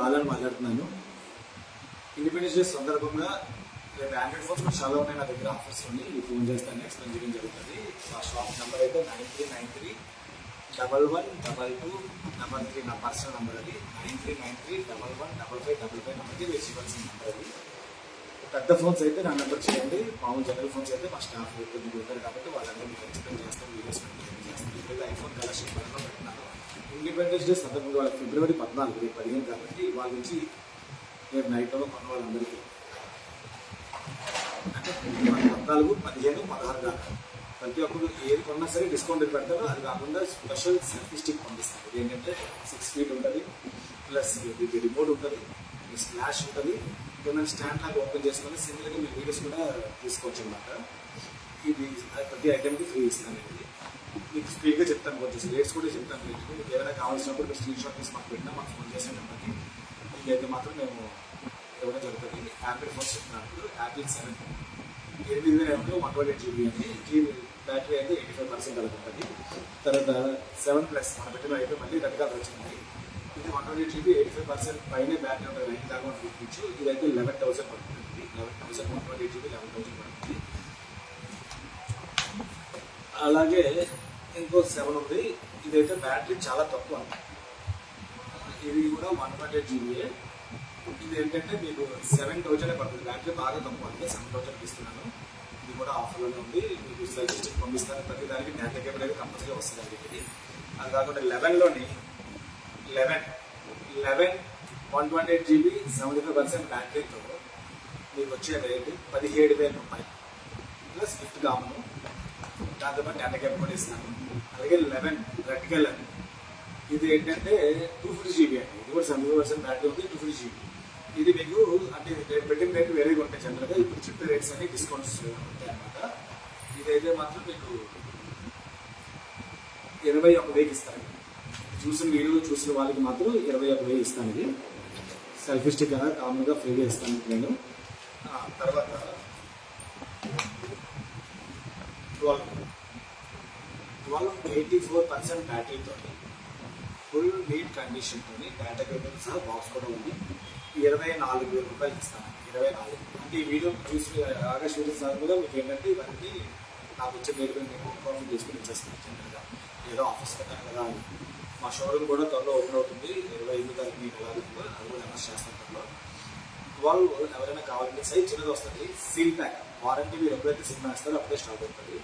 బాలని మాట్లాడుతున్నాను. Independence day సందర్భంగా రేపు ఆండ్రాయిడ్ ఫోన్స్ కూడా చాలా ఉన్నాయి నా దగ్గర ఆఫర్స్ ఉన్నాయి. ఈ ఫోన్ చేస్తాను ఎక్స్ప్లెయిన్ చేయడం జరుగుతుంది. మా షాప్ నెంబర్ అయితే 9393112233. నా పర్సనల్ నెంబర్ అది 9393115555 నెంబర్కి వేసి ఇవ్వాల్సిన నెంబర్ అది. పెద్ద ఫోన్స్ అయితే నా నెంబర్ చేయండి. మామూలు జనరల్ ఫోన్స్ అయితే మా స్టాఫ్ ఉంటారు కాబట్టి వాళ్ళందరూ మీకు ఎక్స్ప్లెయిన్ చేస్తారు, వీడియోస్ చేస్తారు. ఇప్పుడు ఐఫోన్ కలెక్షన్ పరంగా పెట్టినాను. ఇండిపెండెన్స్ డే సందర్భంగా వాళ్ళకి ఫిబ్రవరి 14 రేపు 15 కాబట్టి వాళ్ళ నుంచి రేపు నైట్లో కొన్న వాళ్ళందరికీ అంటే 14, 15, 16 దాకా ప్రతి ఒక్కరు ఏది కొన్నా సరే డిస్కౌంట్ పెడతారు. అది కాకుండా స్పెషల్ సెల్ఫీ స్టిక్ పంపిస్తారు. ఇది ఏంటంటే 6 feet ఉంటుంది, ప్లస్ ఇది రిమోట్ ఉంటుంది, స్లాష్ ఉంటుంది. ఏమైనా స్టాండ్ లాగా ఓపెన్ చేసుకొని సింగిల్గా మీరు వీడియోస్ కూడా తీసుకోవచ్చు అనమాట. ఇది ప్రతి ఐటెంకి ఫ్రీ ఇస్తాను. ఇది మీకు స్పీడ్గా చెప్తాను, కొంచెం రేట్స్ కూడా చెప్తాను. మీకు ఏమైనా కావాల్సినప్పుడు మీరు స్క్రీన్ షాట్ తీసి మాకు పెట్టినా మాకు ఫోన్ చేసే నెంబర్కి మీకైతే మాత్రం మేము ఇవ్వడం జరుగుతుంది. యాపిల్ ఫోన్స్ చెప్తున్నాను. యాపిల్ 7 8,000 128 GB అని. జీబీ బ్యాటరీ అయితే 85% అలా ఉంటుంది. తర్వాత 7+ మనం పెట్టిన అయితే మళ్ళీ రెడ్ కలర్ వచ్చింది. ఇది 128 GB 85% పైన బ్యాటరీ ఉంటుంది. 9,000 చూపించు. ఇదైతే 11,000 పడుతుంది. 11,000 128 GB 11,000 పడుతుంది. అలాగే ఇంకో 7 ఉంది. ఇదైతే బ్యాటరీ చాలా తక్కువ. ఇది కూడా 128 GB. ఇది ఏంటంటే మీకు 7,000 పడుతుంది. బ్యాటరీ బాగా తక్కువ అంటే 7,000 ఇస్తున్నాను. ఇది కూడా ఆఫర్లోనే ఉంది. మీకు సెల్ఫీ స్టిక్ పంపిస్తాను. ప్రతి దానికి డేటా కేబుల్ అయితే కంపల్సరీ వస్తుంది. ఇది అది కాకుండా 11 128 GB 75% బ్యాటరీతో మీకు వచ్చే రేటు 17,000 రూపాయలు ప్లస్ గిఫ్ట్ కామను. దాంతోపాటు డేటా కేబుల్ కూడా ఇస్తాను. అలాగే 11 రెడ్ కలర్. ఇది ఏంటంటే 250 GB అండి. ఇది కూడా 70% బ్యాటరీ ఉంది. 250 GB. ఇది మీకు అంటే పెట్టిన రేటు వేరేగా ఉంటాయి జనరల్గా. ఇప్పుడు చెప్పే రేట్స్ అన్ని డిస్కౌంట్స్ ఉంటాయి అన్నమాట. ఇదైతే మాత్రం మీకు 21,000 ఇస్తాను. వీడియో చూసిన వాళ్ళకి మాత్రం 21,000 ఇస్తాను. ఇది సెల్ఫీ స్టిక్ కదా కామన్గా ఫ్రీగా ఇస్తాను నేను. తర్వాత 84% బ్యాటరీతో ఫుల్ నీట్ కండిషన్తో డేటా కేబుల్ సహా బాక్స్ కూడా ఉంది. 24,000 రూపాయలు ఇస్తాను. 24 అంటే ఈ వీడియో చూసి ఆగస్ట్ షూటింగ్ సార్ కూడా మీకు ఏంటంటే ఇవన్నీ నాకు వచ్చే రేటు నేను కాఫీ తీసుకుని ఇచ్చేస్తాను జనరల్గా. ఏదో ఆఫీస్ పెట్టాను కదా అని. మా షోరూమ్ కూడా త్వరలో ఓపెన్ అవుతుంది. 25వ తారీఖు మీకు ఎలా అది కూడా అనౌన్స్ చేస్తాను త్వరలో. 12 ఎవరైనా కావాలంటే సైజ్ చిన్నది వస్తుంది. సీల్ ప్యాక్ వారంటీ మీరు ఎప్పుడైతే సిమ్ వేస్తారో అప్పుడే స్టార్ట్ అవుతుంది.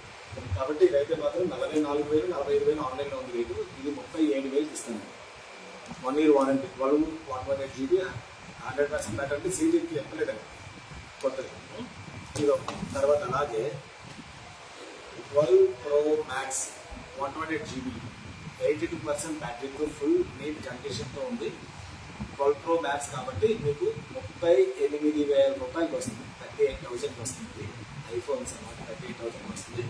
కాబట్టి ఇదైతే మాత్రం 44,000 45,000 ఆన్లైన్లో ఉంది రేటు. ఇది 37,000 ఇస్తాను. 1 year వారంటీ. 12 128 GB 100% బ్యాటరీ అంటే సీజన్కి ఎక్కలేదండి కొత్తది. ఇది తర్వాత అలాగే 12 Pro Max 128 GB 82% బ్యాటరీతో full neat కండిషన్తో ఉంది. 12 Pro Max కాబట్టి మీకు 38,000 రూపాయలకి వస్తుంది. 38,000 వస్తుంది. ఐఫోన్స్ అన్నమాట 38,000 వస్తుంది.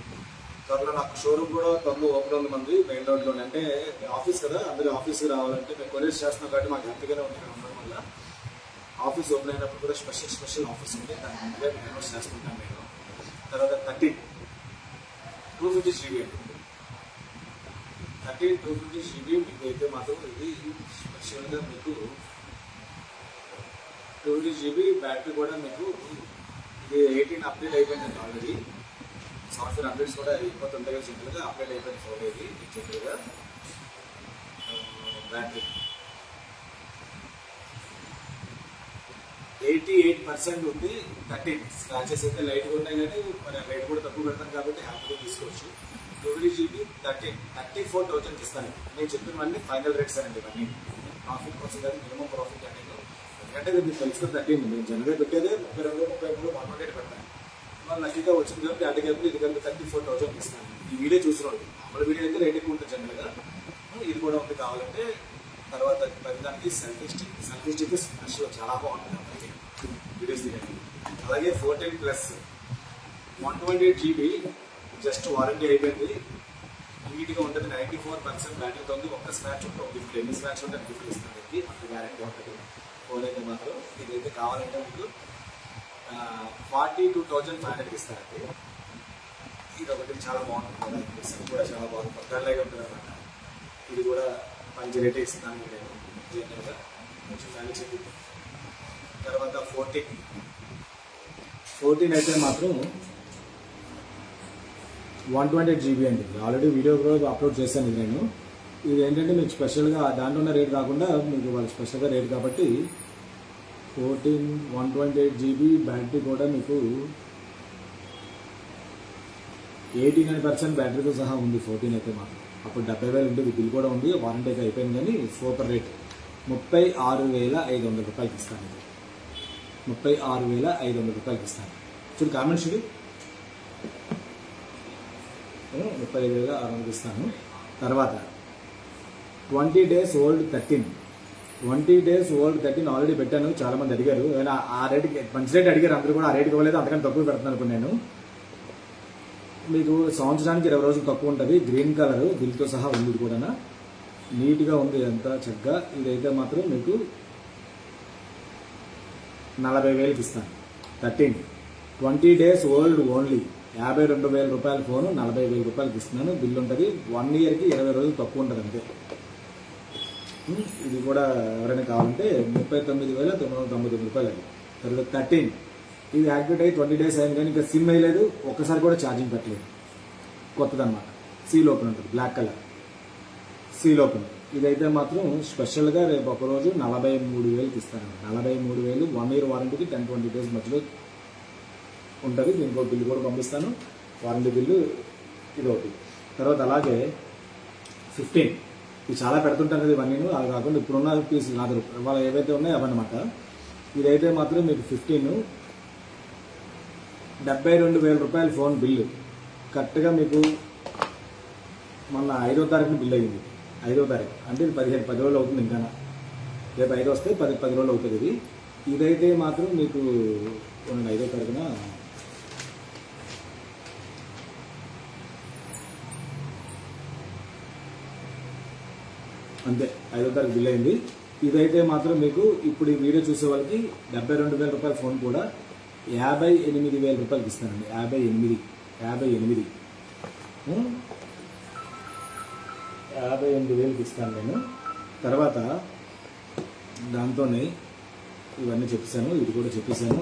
త్వరలో నాకు షోరూమ్ కూడా త్వరలో ఓపెన్ ఉంది మంది మెయిన్ రోడ్లోనే. అంటే ఆఫీస్ కదా, అందరూ ఆఫీస్కి రావాలంటే మేము కొరియర్స్ చేస్తున్నాం కాబట్టి మాకు హ్యాపీగానే ఉంది ఇక్కడ ఉండడం వల్ల. ఆఫీస్ ఓపెన్ అయినప్పుడు కూడా స్పెషల్ ఆఫర్స్ ఉంటాయి. దాని ముందుగా మేము అనౌన్స్ చేస్తుంటాను నేను. తర్వాత 13 250 GB అండి. 13 250 GB మీకు అయితే మాత్రం ఇది స్పెషల్గా మీకు 250 GB బ్యాటరీ కూడా మీకు ఇది 18 అప్డేట్ అయిపోయిందండి ఆల్రెడీ. సాఫ్ట్వేర్ అప్డేట్స్ కూడా అయిపోతుంటాయి కదా జనరల్గా. అప్డేట్ అయిపోయింది ఫోన్ ఇది జనరల్గా. బ్యాటరీ 88% ఉంది. 13 స్క్రాచెస్ అయితే లైట్గా ఉన్నాయి కానీ మరి రేట్ కూడా తక్కువ పెడతాను కాబట్టి హ్యాపీగా తీసుకోవచ్చు. 250 GB 34,000 ఇస్తాను. నేను చెప్పినవన్నీ ఫైనల్ రేట్స్ అండి. ఇవన్నీ ప్రాఫిట్ కోసం కానీ మినిమం ప్రాఫిట్ అనేది. ఎందుకంటే మీకు తెలుసుకుని 13 నేను జనరల్గా పెట్టేదే 32 33 128 పెడతాను. వాళ్ళు లక్కీగా వచ్చింది కాబట్టి డేటా కేబుల్ ఇది కలిపి 34,000 ఇస్తాను. ఈ వీడియో చూసిన వాళ్ళు మామూలు వీడియో అయితే రేట్ ఎక్కువ ఉంటుంది జనరల్గా. ఇది కూడా ఉంది కావాలంటే. తర్వాత ప్రతిదానికి సెల్ఫీ స్టిక్ స్పెషల్ చాలా బాగుంటుంది అందరికీ వీడియోస్ తీయండి. అలాగే 14+ 128 GB జస్ట్ వారంటీ అయిపోయింది. నీట్గా ఉంటుంది. 94% బ్యాటరీతో ఉంది. ఒక్క స్క్రాచ్ ఉంటే ఒక గిఫ్ట్, ఎన్ని స్క్రాచ్ ఉంటే గిఫ్ట్ ఇస్తుంది. అంత గ్యారెంటీ ఉంటుంది ఫోన్ అయితే మాత్రం. ఇదైతే కావాలంటే మీకు 42,500 ఇస్తారండి. ఇది ఒకటి చాలా బాగుంటుంది కదా. సెట్ కూడా చాలా బాగుంటుంది. పక్కలాగే ఉంటుంది అన్నమాట. ఇది కూడా మంచి రేటే ఇస్తున్నాను నేను. కొంచెం ఫ్యాన్ చెప్పి. తర్వాత 14 అయితే మాత్రం 128 GB అండి. ఆల్రెడీ వీడియో కూడా అప్లోడ్ చేశాను ఇది నేను. ఇది ఏంటంటే మీకు స్పెషల్గా దాంట్లో ఉన్న రేట్ కాకుండా మీకు వాళ్ళు స్పెషల్గా రేట్ కాబట్టి 128 GB బ్యాటరీ కూడా మీకు 89% బ్యాటరీతో సహా ఉంది. 14 అయితే మాత్రం అప్పుడు 70,000 ఉంటుంది, బిల్ కూడా ఉంది, వారంటీ అయితే అయిపోయింది. కానీ సూపర్ రేట్ 36,500 రూపాయలకి ఇస్తాను. ఇది 36,500 రూపాయలకి ఇస్తాను. చూడు కామెంట్స్ చూడు, 35,600 ఇస్తాను. తర్వాత 20 days old 13 ఆల్రెడీ పెట్టాను. చాలా మంది అడిగారు, ఆ రేటుకి మంచి రేట్ అడిగారు, అందరూ కూడా ఆ రేటుకి ఇవ్వలేదు, అంతకని తక్కువ పెడుతున్నాను అనుకున్నాను నేను. మీకు సంవత్సరానికి 20 రోజులు తక్కువ ఉంటుంది. గ్రీన్ కలర్ బిల్తో సహా ఉంది, ఇది కూడా నీట్గా ఉంది, అంతా చక్కగా. ఇదైతే మాత్రం మీకు 40,000కి ఇస్తాను. 20 days old ఓన్లీ 52,000 రూపాయల ఫోను 40,000 రూపాయలకి ఇస్తున్నాను. బిల్ ఉంటుంది. 1 yearకి 20 రోజులు తక్కువ ఉంటుంది అంతే. ఇది కూడా ఎవరైనా కావాలంటే 39,999 రూపాయలు అది. తర్వాత 13 ఇది యాక్టివేట్ అయ్యి 20 days అయింది, కానీ ఇంకా సిమ్ వేయలేదు, ఒక్కసారి కూడా ఛార్జింగ్ పెట్టలేదు. కొత్తదన్నమాట. సీల్ ఓపెన్ ఉంటుంది, బ్లాక్ కలర్ సీల్ ఓపెన్. ఇదైతే మాత్రం స్పెషల్గా రేపు ఒకరోజు 43,000కి ఇస్తాను. 43,000 1 year వారంటీకి 10-20 days మధ్యలో ఉంటుంది. దీనికి ఒక బిల్లు కూడా పంపిస్తాను, వారంటీ బిల్లు ఇది ఒకటి. తర్వాత అలాగే 15 ఇది చాలా పెడుతుంటాను కదా ఇవన్నీ. అది కాకుండా ఇప్పుడున్న పీసులు నాది వాళ్ళు ఏవైతే ఉన్నాయో అవన్నమాట. ఇదైతే మాత్రం మీకు 15 72,000 రూపాయల ఫోన్ బిల్లు కరెక్ట్గా మీకు మొన్న 5వ తారీఖున బిల్ అయ్యింది. 5వ తారీఖు అంటే ఇది 10 రోజులు అవుతుంది. ఇంకా రేపు 5 వస్తే 10 రోజులు అవుతుంది ఇది. ఇదైతే మాత్రం మీకు 5వ తారీఖున అంతే, 5వ తారీఖు బిల్ అయింది. ఇదైతే మాత్రం మీకు ఇప్పుడు ఈ వీడియో చూసే వాళ్ళకి 72,000 రూపాయల ఫోన్ కూడా 58,000 రూపాయలకి ఇస్తానండి. 58,000కి ఇస్తాను నేను. తర్వాత దాంతోనే ఇవన్నీ చెప్పేశాను, ఇది కూడా చెప్పేశాను,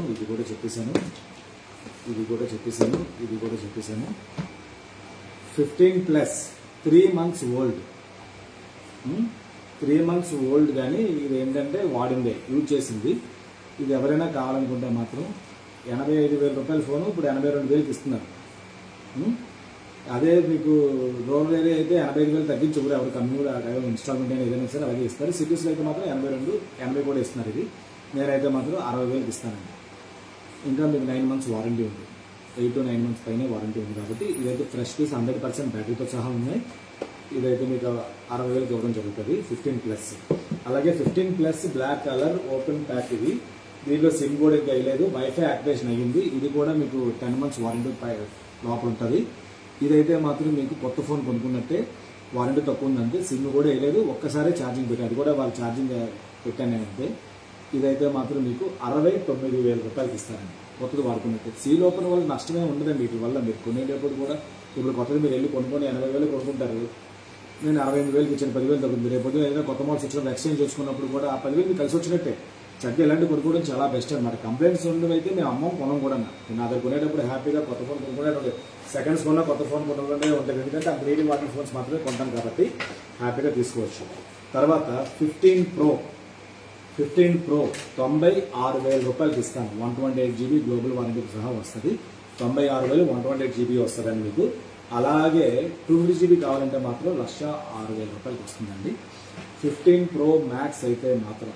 15+ 3 months ఓల్డ్ 3 months ఓల్డ్. కానీ ఇది ఏంటంటే వాడిందే, యూజ్ చేసింది. ఇది ఎవరైనా కావాలనుకుంటే మాత్రం 85,000 రూపాయల ఫోను ఇప్పుడు 82,000కి ఇస్తున్నారు. అదే మీకు రూరల్ ఏరియా అయితే 85,000 తగ్గించి కూడా ఎవరు కమ్మి కూడా ఇన్స్టాల్మెంట్ అయినా ఏదైనా సరే అలాగే ఇస్తారు. సిటీస్లో అయితే మాత్రం 80 కూడా ఇస్తున్నారు. ఇది నేనైతే మాత్రం 60,000కి ఇస్తానండి. ఇంకా మీకు 9 months వారంటీ ఉంది, 8 to 9 months పైన వారంటీ ఉంది. కాబట్టి ఇదైతే ఫ్రెష్ పీస్ 100% బ్యాటరీతో సహా ఉన్నాయి. ఇదైతే మీకు 60,000కి ఇవ్వడం జరుగుతుంది. 15+. అలాగే 15+ బ్లాక్ కలర్ ఓపెన్ ప్యాక్. ఇది దీంట్లో సిమ్ కూడా ఇంకా వేయలేదు, వైఫై యాక్టివేషన్ అయ్యింది. ఇది కూడా మీకు 10 months వారంటీ లోపల ఉంటుంది. ఇదైతే మాత్రం మీకు కొత్త ఫోన్ కొనుక్కున్నట్టే, వారంటీ తక్కువ ఉందంటే. సిమ్ కూడా వేయలేదు, ఒక్కసారి ఛార్జింగ్ పెట్టాను, అది కూడా వాళ్ళు ఛార్జింగ్ పెట్టాను నేనంతే. ఇదైతే మాత్రం మీకు 69,000 రూపాయలకి ఇస్తారండి, కొత్తది వాడుకున్నట్టే. సీల్ ఓపెన్ వల్ల నష్టమే ఉండదండి. వీటి వల్ల మీరు కొనేటప్పుడు కూడా ఇప్పుడు కొత్తది మీరు వెళ్ళి కొనుక్కొని 80,000 కొనుక్కుంటారు. నేను 68,000కి ఇచ్చాను, 10,000 తగ్గుతుంది. రేపు ఏదైనా కొత్త మోడల్స్ వచ్చినప్పుడు ఎక్స్చేంజ్ చేసుకున్నప్పుడు కూడా ఆ 10,000 మీకు కలిసి వచ్చినట్టే. చక్కగా ఇలాంటి కొనుక్కోవడం చాలా బెస్ట్ అనమాట. కంప్లైంట్స్ ఉండవైతే మేము అమ్మం కొనం కూడా. నేను నా దగ్గర కొనేటప్పుడు హ్యాపీగా కొత్త ఫోన్ కొనుక్కునే సెకండ్స్ కొన్నా కొత్త ఫోన్ కొనుక్కుంటే ఉంటుంది. ఎందుకంటే ఆ బ్రీడింగ్ వాటర్ ఫోన్స్ మాత్రమే కొంటాం కాబట్టి హ్యాపీగా తీసుకోవచ్చు. తర్వాత 15 Pro 96,000 రూపాయలకి ఇస్తాను. 128 GB గ్లోబల్ వారంటీకి సహా వస్తుంది. 96,000 128 GB వస్తుందండి మీకు. అలాగే 250 GB కావాలంటే మాత్రం 1,06,000 రూపాయలకి వస్తుందండి. 15 Pro Max అయితే మాత్రం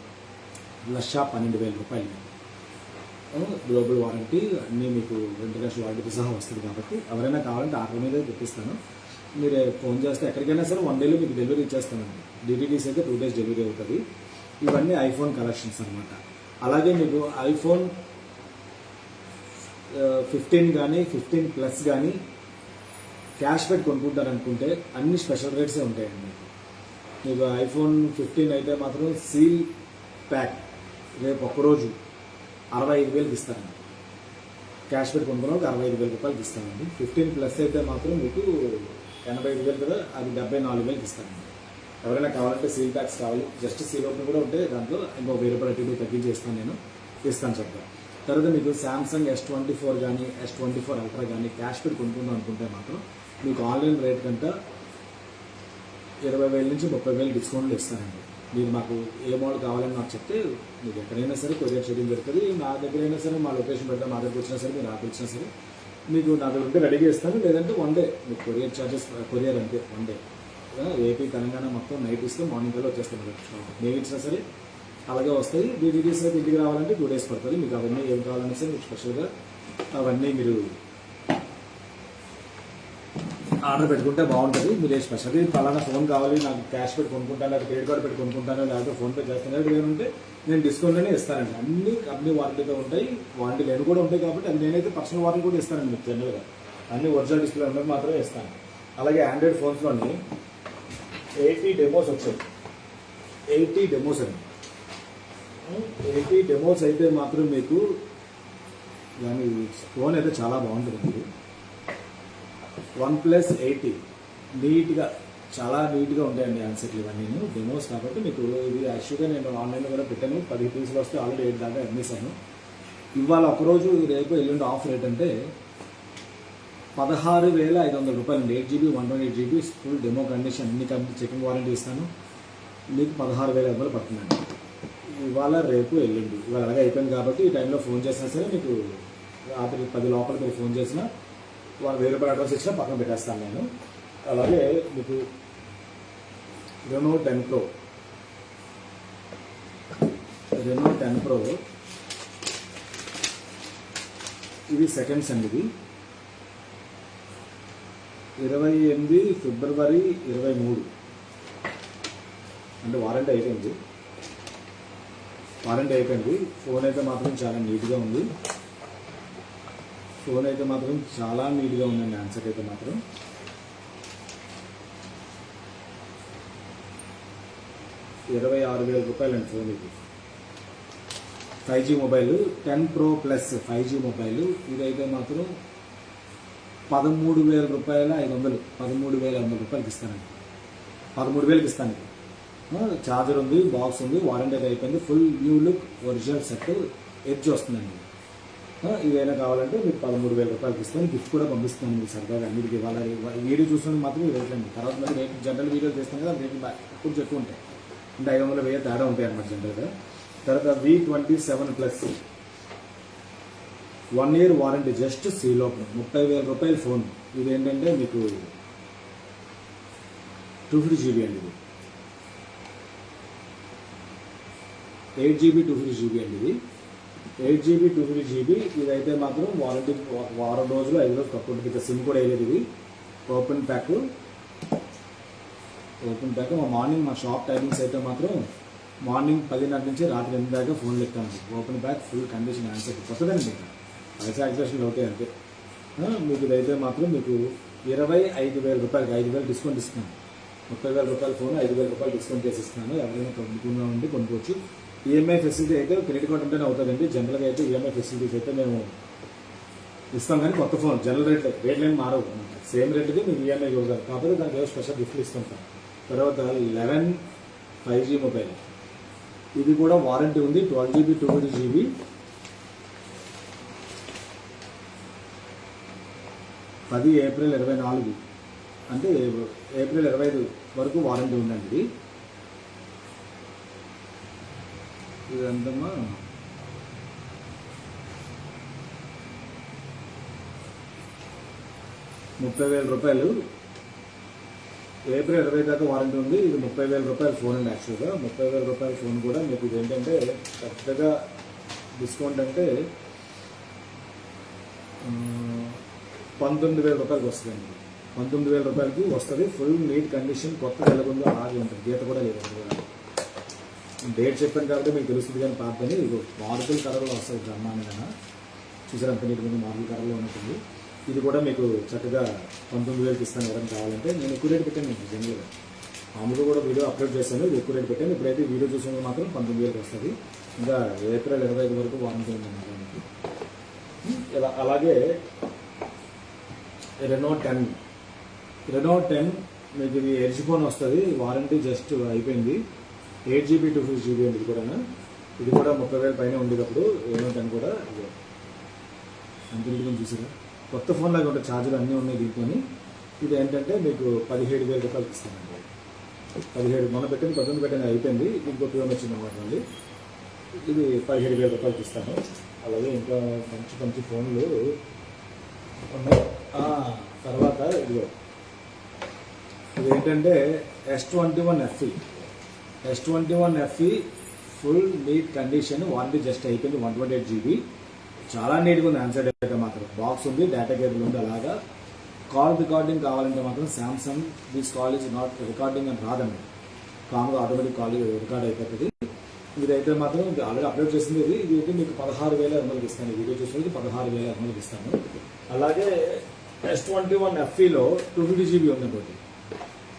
1,12,000 రూపాయలు గ్లోబల్ వారంటీ, అన్నీ మీకు ఇంటర్నేషనల్ వారంటీతో సహా వస్తుంది. కాబట్టి ఎవరైనా కావాలంటే ఆర్డర్ మీద తెప్పిస్తాను. మీరు ఫోన్ చేస్తే ఎక్కడికైనా సరే 1 dayలో మీకు డెలివరీ ఇచ్చేస్తానండి. DTDC అయితే 2 days డెలివరీ అవుతుంది. ఇవన్నీ ఐఫోన్ కలెక్షన్స్ అనమాట. అలాగే మీకు ఐఫోన్ 15 కానీ 15+ కానీ క్యాష్ పెట్టి కొనుక్కుంటారనుకుంటే అన్ని స్పెషల్ రేట్సే ఉంటాయండి. మీకు ఐఫోన్ 15 అయితే మాత్రం సీల్ ప్యాక్ రేపు ఒక్కరోజు 65,000కి ఇస్తారండి. క్యాష్ పెట్టి కొనుక్కున్న 65,000 రూపాయలకి ఇస్తానండి. 15+ అయితే మాత్రం మీకు 85,000 కదా, అది 74,000కి ఇస్తానండి. ఎవరైనా కావాలంటే సీల్ ప్యాక్స్ కావాలి, జస్ట్ సీల్ ఓపెన్ కూడా ఉంటే దాంట్లో ఇంకో 1000 రూపాయలు అటు తగ్గించి ఇస్తాను, నేను ఇస్తాను చెప్తాను. తర్వాత మీకు సామ్సంగ్ S24 కానీ S24 అల్ట్రా కానీ క్యాష్ పెట్టి కొనుక్కుందాం అనుకుంటే మాత్రం మీకు ఆన్లైన్ రేట్ కంటే 20,000 నుంచి 30,000 డిస్కౌంట్లు ఇస్తానండి. మీరు మాకు ఏ మోడల్ కావాలని నాకు చెప్తే మీకు ఎక్కడైనా సరే కొరియర్ చేయడం జరుగుతుంది. నా దగ్గర అయినా సరే మా లొకేషన్ పెడితే మా దగ్గర వచ్చినా సరే మీరు ఆర్డర్ ఇచ్చినా సరే మీకు నా దగ్గర ఉంటే రెడీగా ఇస్తాను. లేదంటే 1 డే మీకు కొరియర్ ఛార్జెస్, కొరియర్ అంతే 1 డే. ఏపీ తెలంగాణ మొత్తం నైట్ ఇస్తే మార్నింగ్ కల్లా వచ్చేస్తాను. మేము ఇచ్చినా సరే అలాగే వస్తాయి. డీటీడీస్ అయితే ఇంటికి రావాలంటే 2 days పడుతుంది. మీకు అవన్నీ ఏం కావాలన్నా సరే మీకు స్పెషల్గా అవన్నీ మీరు ఆర్డర్ పెట్టుకుంటే బాగుంటుంది. మీరు స్పెషల్గా పలానా ఫోన్ కావాలి, నాకు క్యాష్ పెట్టి కొనుక్కుంటాను, లేదా క్రెడిట్ కార్డు పెట్టి కొనుక్కుంటాను, లేకపోతే ఫోన్పే చేస్తాను ఏమంటే నేను డిస్కౌంట్లోనే ఇస్తానండి. అన్ని కంపెనీ వారంటీతో ఉంటాయి, వారంటీ లేని కూడా ఉంటాయి. కాబట్టి అది నేనైతే పర్సనల్ వారంటీ కూడా ఇస్తానండి మీకు జనరల్గా. అన్ని ఒరిజినల్ డిస్ప్లే ఉన్నది మాత్రమే ఇస్తాను. అలాగే ఆండ్రాయిడ్ ఫోన్స్లోని 80 డెమోస్ వచ్చాయి. 80 డెమోస్ అండి. 80 డెమోస్ అయితే మాత్రం మీకు దాని ఫోన్ అయితే చాలా బాగుంటుంది. OnePlus 80 నీట్గా, చాలా నీట్గా ఉంటాయండి ఆన్సర్లు ఇవన్నీ డెమోస్. కాబట్టి మీకు ఇది యాక్చువల్గా నేను ఆన్లైన్లో కూడా పెట్టాను. 10 పీసులు వస్తే ఆల్రెడీ 8 దాకా అమ్మేశాను. ఇవాళ ఒకరోజు రేపు ఎల్లుండి ఆఫ్ రేట్ అంటే 16,500 రూపాయలు అండి. 8GB 128GB full demo condition, అన్ని కంపెనీ చెకింగ్ వారంటీ ఇస్తాను. మీకు 16,500 పడుతుందండి. ఇవాళ రేపు ఎల్లుండి, ఇవాళ అలాగే అయిపోయింది కాబట్టి ఈ టైంలో ఫోన్ చేసినా సరే మీకు రాత్రి 10 లోపల మీరు ఫోన్ చేసినా వాళ్ళు 1000 రూపాయలు అడ్రస్ ఇచ్చినా పక్కన పెట్టేస్తాను నేను. అలాగే మీకు రెనో 10 Pro ఇది సెకండ్స్ అండి. ఇది 28 ఫిబ్రవరి 23 అంటే వారంటీ అయిపోయింది. ఫోన్ అయితే మాత్రం చాలా నీట్గా ఉంది. ఆన్సర్ అయితే మాత్రం 26,000 రూపాయలు అండి ఫోన్. ఇది 5G mobile 10 Pro Plus 5G mobile. ఇదైతే మాత్రం 13,500 రూపాయలకి ఇస్తానండి. 13,000కి ఇస్తాను. ఛార్జర్ ఉంది, బాక్స్ ఉంది, వారంటీ అయిపోయింది. Full new look original set edge వస్తుందండి. ఇదైనా కావాలంటే మీకు 13,000 రూపాయలకి ఇస్తాను. గిఫ్ట్ కూడా పంపిస్తాను మీకు సరదాగా. అన్నిటికీ వాళ్ళ వీడియో చూసినందుకు మాత్రం ఈ రేట్లు అండి. తర్వాత మరి రేపు జనరల్ వీడియో చేస్తాను కదా, రేట్లు కొంచెం ఎక్కువ ఉంటాయి. అంటే 500 1000 తేడా ఉంటాయి అన్నమాట జనరల్గా. తర్వాత V27 Plus 1 year warranty, just seal open, 30,000 రూపాయల ఫోన్. ఇది ఏంటంటే మీకు 250GB అండి. ఇది 8GB 250GB అండి. ఇది 8GB 250GB. ఇదైతే మాత్రం వారంటీ వారం రోజులు 5 రోజులు తక్కువ ఉంటుంది. ఇక సిమ్ కూడా వేయలేదు. ఇది ఓపెన్ ప్యాక్. మా మార్నింగ్ మా షాప్ టైమింగ్స్ అయితే మాత్రం మార్నింగ్ 10:30 నుంచి రాత్రి 8 దాకా ఫోన్లు ఎక్కాను. Open pack, full condition answer కొత్తదండి. పైసా యాక్టివేషన్ అవుతాయి అంతే. మీకు ఇదైతే మాత్రం మీకు 25,000 రూపాయలకి 5,000 డిస్కౌంట్ ఇస్తున్నాను. 30,000 రూపాయల ఫోన్ 5,000 రూపాయలు డిస్కౌంట్ చేసి ఇస్తున్నాను. ఎవరైనా కొనుక్కున్నామంటే కొనుక్కోవచ్చు. ఈఎంఐ ఫెసిలిటీ అయితే క్రెడిట్ కార్డ్ ఉంటేనే అవుతుందండి. జనరల్గా అయితే ఈఎంఐ ఫెసిలిటీస్ అయితే మేము ఇస్తాం. కానీ కొత్త ఫోన్ జనరల్ రేట్లేమి మారవు, సేమ్ రేట్కి మీకు ఈఎంఐ ఇవ్వగలరు. కాకపోతే దానికి ఏదో స్పెషల్ గిఫ్ట్లు ఇస్తుంటాం. తర్వాత 11 5G మొబైల్. ఇది కూడా వారంటీ ఉంది. 12GB 250GB. April 24 అంటే April 25 వరకు వారంటీ ఉందండి. ఇదంతమ్మా 30,000 రూపాయలు. April 20 దాకా వారంటీ ఉంది. ఇది 30,000 రూపాయల ఫోన్ అండి. యాక్చువల్గా 30,000 రూపాయల ఫోన్ కూడా మీకు ఇది ఏంటంటే పెద్దగా డిస్కౌంట్ అంటే 19,000 రూపాయలకి వస్తుందండి. 19,000 రూపాయలకి వస్తుంది. ఫుల్ నీట్ కండిషన్, కొత్త వెలగుందో అలాగే ఉంటుంది. గీత కూడా లేదు. డేట్ చెప్పాను కాబట్టి మీకు తెలుస్తుంది. కానీ పాతని ఇది మార్బుల్ కలర్లో వస్తుంది. బ్రహ్మాండంగా చూసారు, అంత నీట్ ఉంది. మార్బుల్ కలర్లో ఉంటుంది. ఇది కూడా మీకు చక్కగా 19,000కి ఇస్తాను. ఎవరైనా కావాలంటే నేను ఎక్కువ రేట్ పెట్టాను. జనరల్గా మామూలుగా కూడా వీడియో అప్లోడ్ చేశాను. ఇది ఎక్కువ రేట్ పెట్టాను. ఇప్పుడైతే వీడియో చూసినందుకు మాత్రం 19,000కి వస్తుంది. ఇంకా April 25 వరకు వారంటీ ఉందండి. అలాగే Renault 10 మీకు ఇది ఎడ్జ్ ఫోన్ వస్తుంది, వారంటీ జస్ట్ అయిపోయింది. 8GB 250GB ఇది కూడా. ఇది కూడా 30,000 పైన ఉండేటప్పుడు ఏమంటాను కూడా అంత చూసారా, కొత్త ఫోన్ లాగా ఉంటుంది. ఛార్జర్ అన్నీ ఉన్నాయి దీంతో. ఇది ఏంటంటే మీకు 17,000 రూపాయలకి ఇస్తానండి. 17 మొన్న పెట్టింది 19 పెట్టింది అయిపోయింది, ఇంకో ఫోన్ వచ్చింది అన్నమాట మళ్ళీ. ఇది 17,000 రూపాయలకి ఇస్తాను. అలాగే ఇంకా మంచి మంచి ఫోన్లు ఉన్నాయి. తర్వాత ఇదిగో ఇది ఏంటంటే S21 FE. S21 FE full neat condition, warranty just అయిపోయింది. 128GB, చాలా నీట్గా ఉంది. ఆన్సర్ డేటా మాత్రం బాక్స్ ఉంది, డేటా కేబుల్ ఉంది. అలాగా కాల్ రికార్డింగ్ కావాలంటే మాత్రం Samsung this call is not recording అని రాదండి, కామ్గా ఆటోమేటిక్ కాల్ రికార్డ్ అయిపోతుంది. ఇదైతే మాత్రం ఆల్రెడీ అప్లోడ్ చేసింది. ఇది అయితే మీకు 16,500కి ఇస్తాను. ఈ వీడియో చూసినది 16,500కి ఇస్తాను. అలాగే S21 FEలో 250GB ఉంది. ఒకటి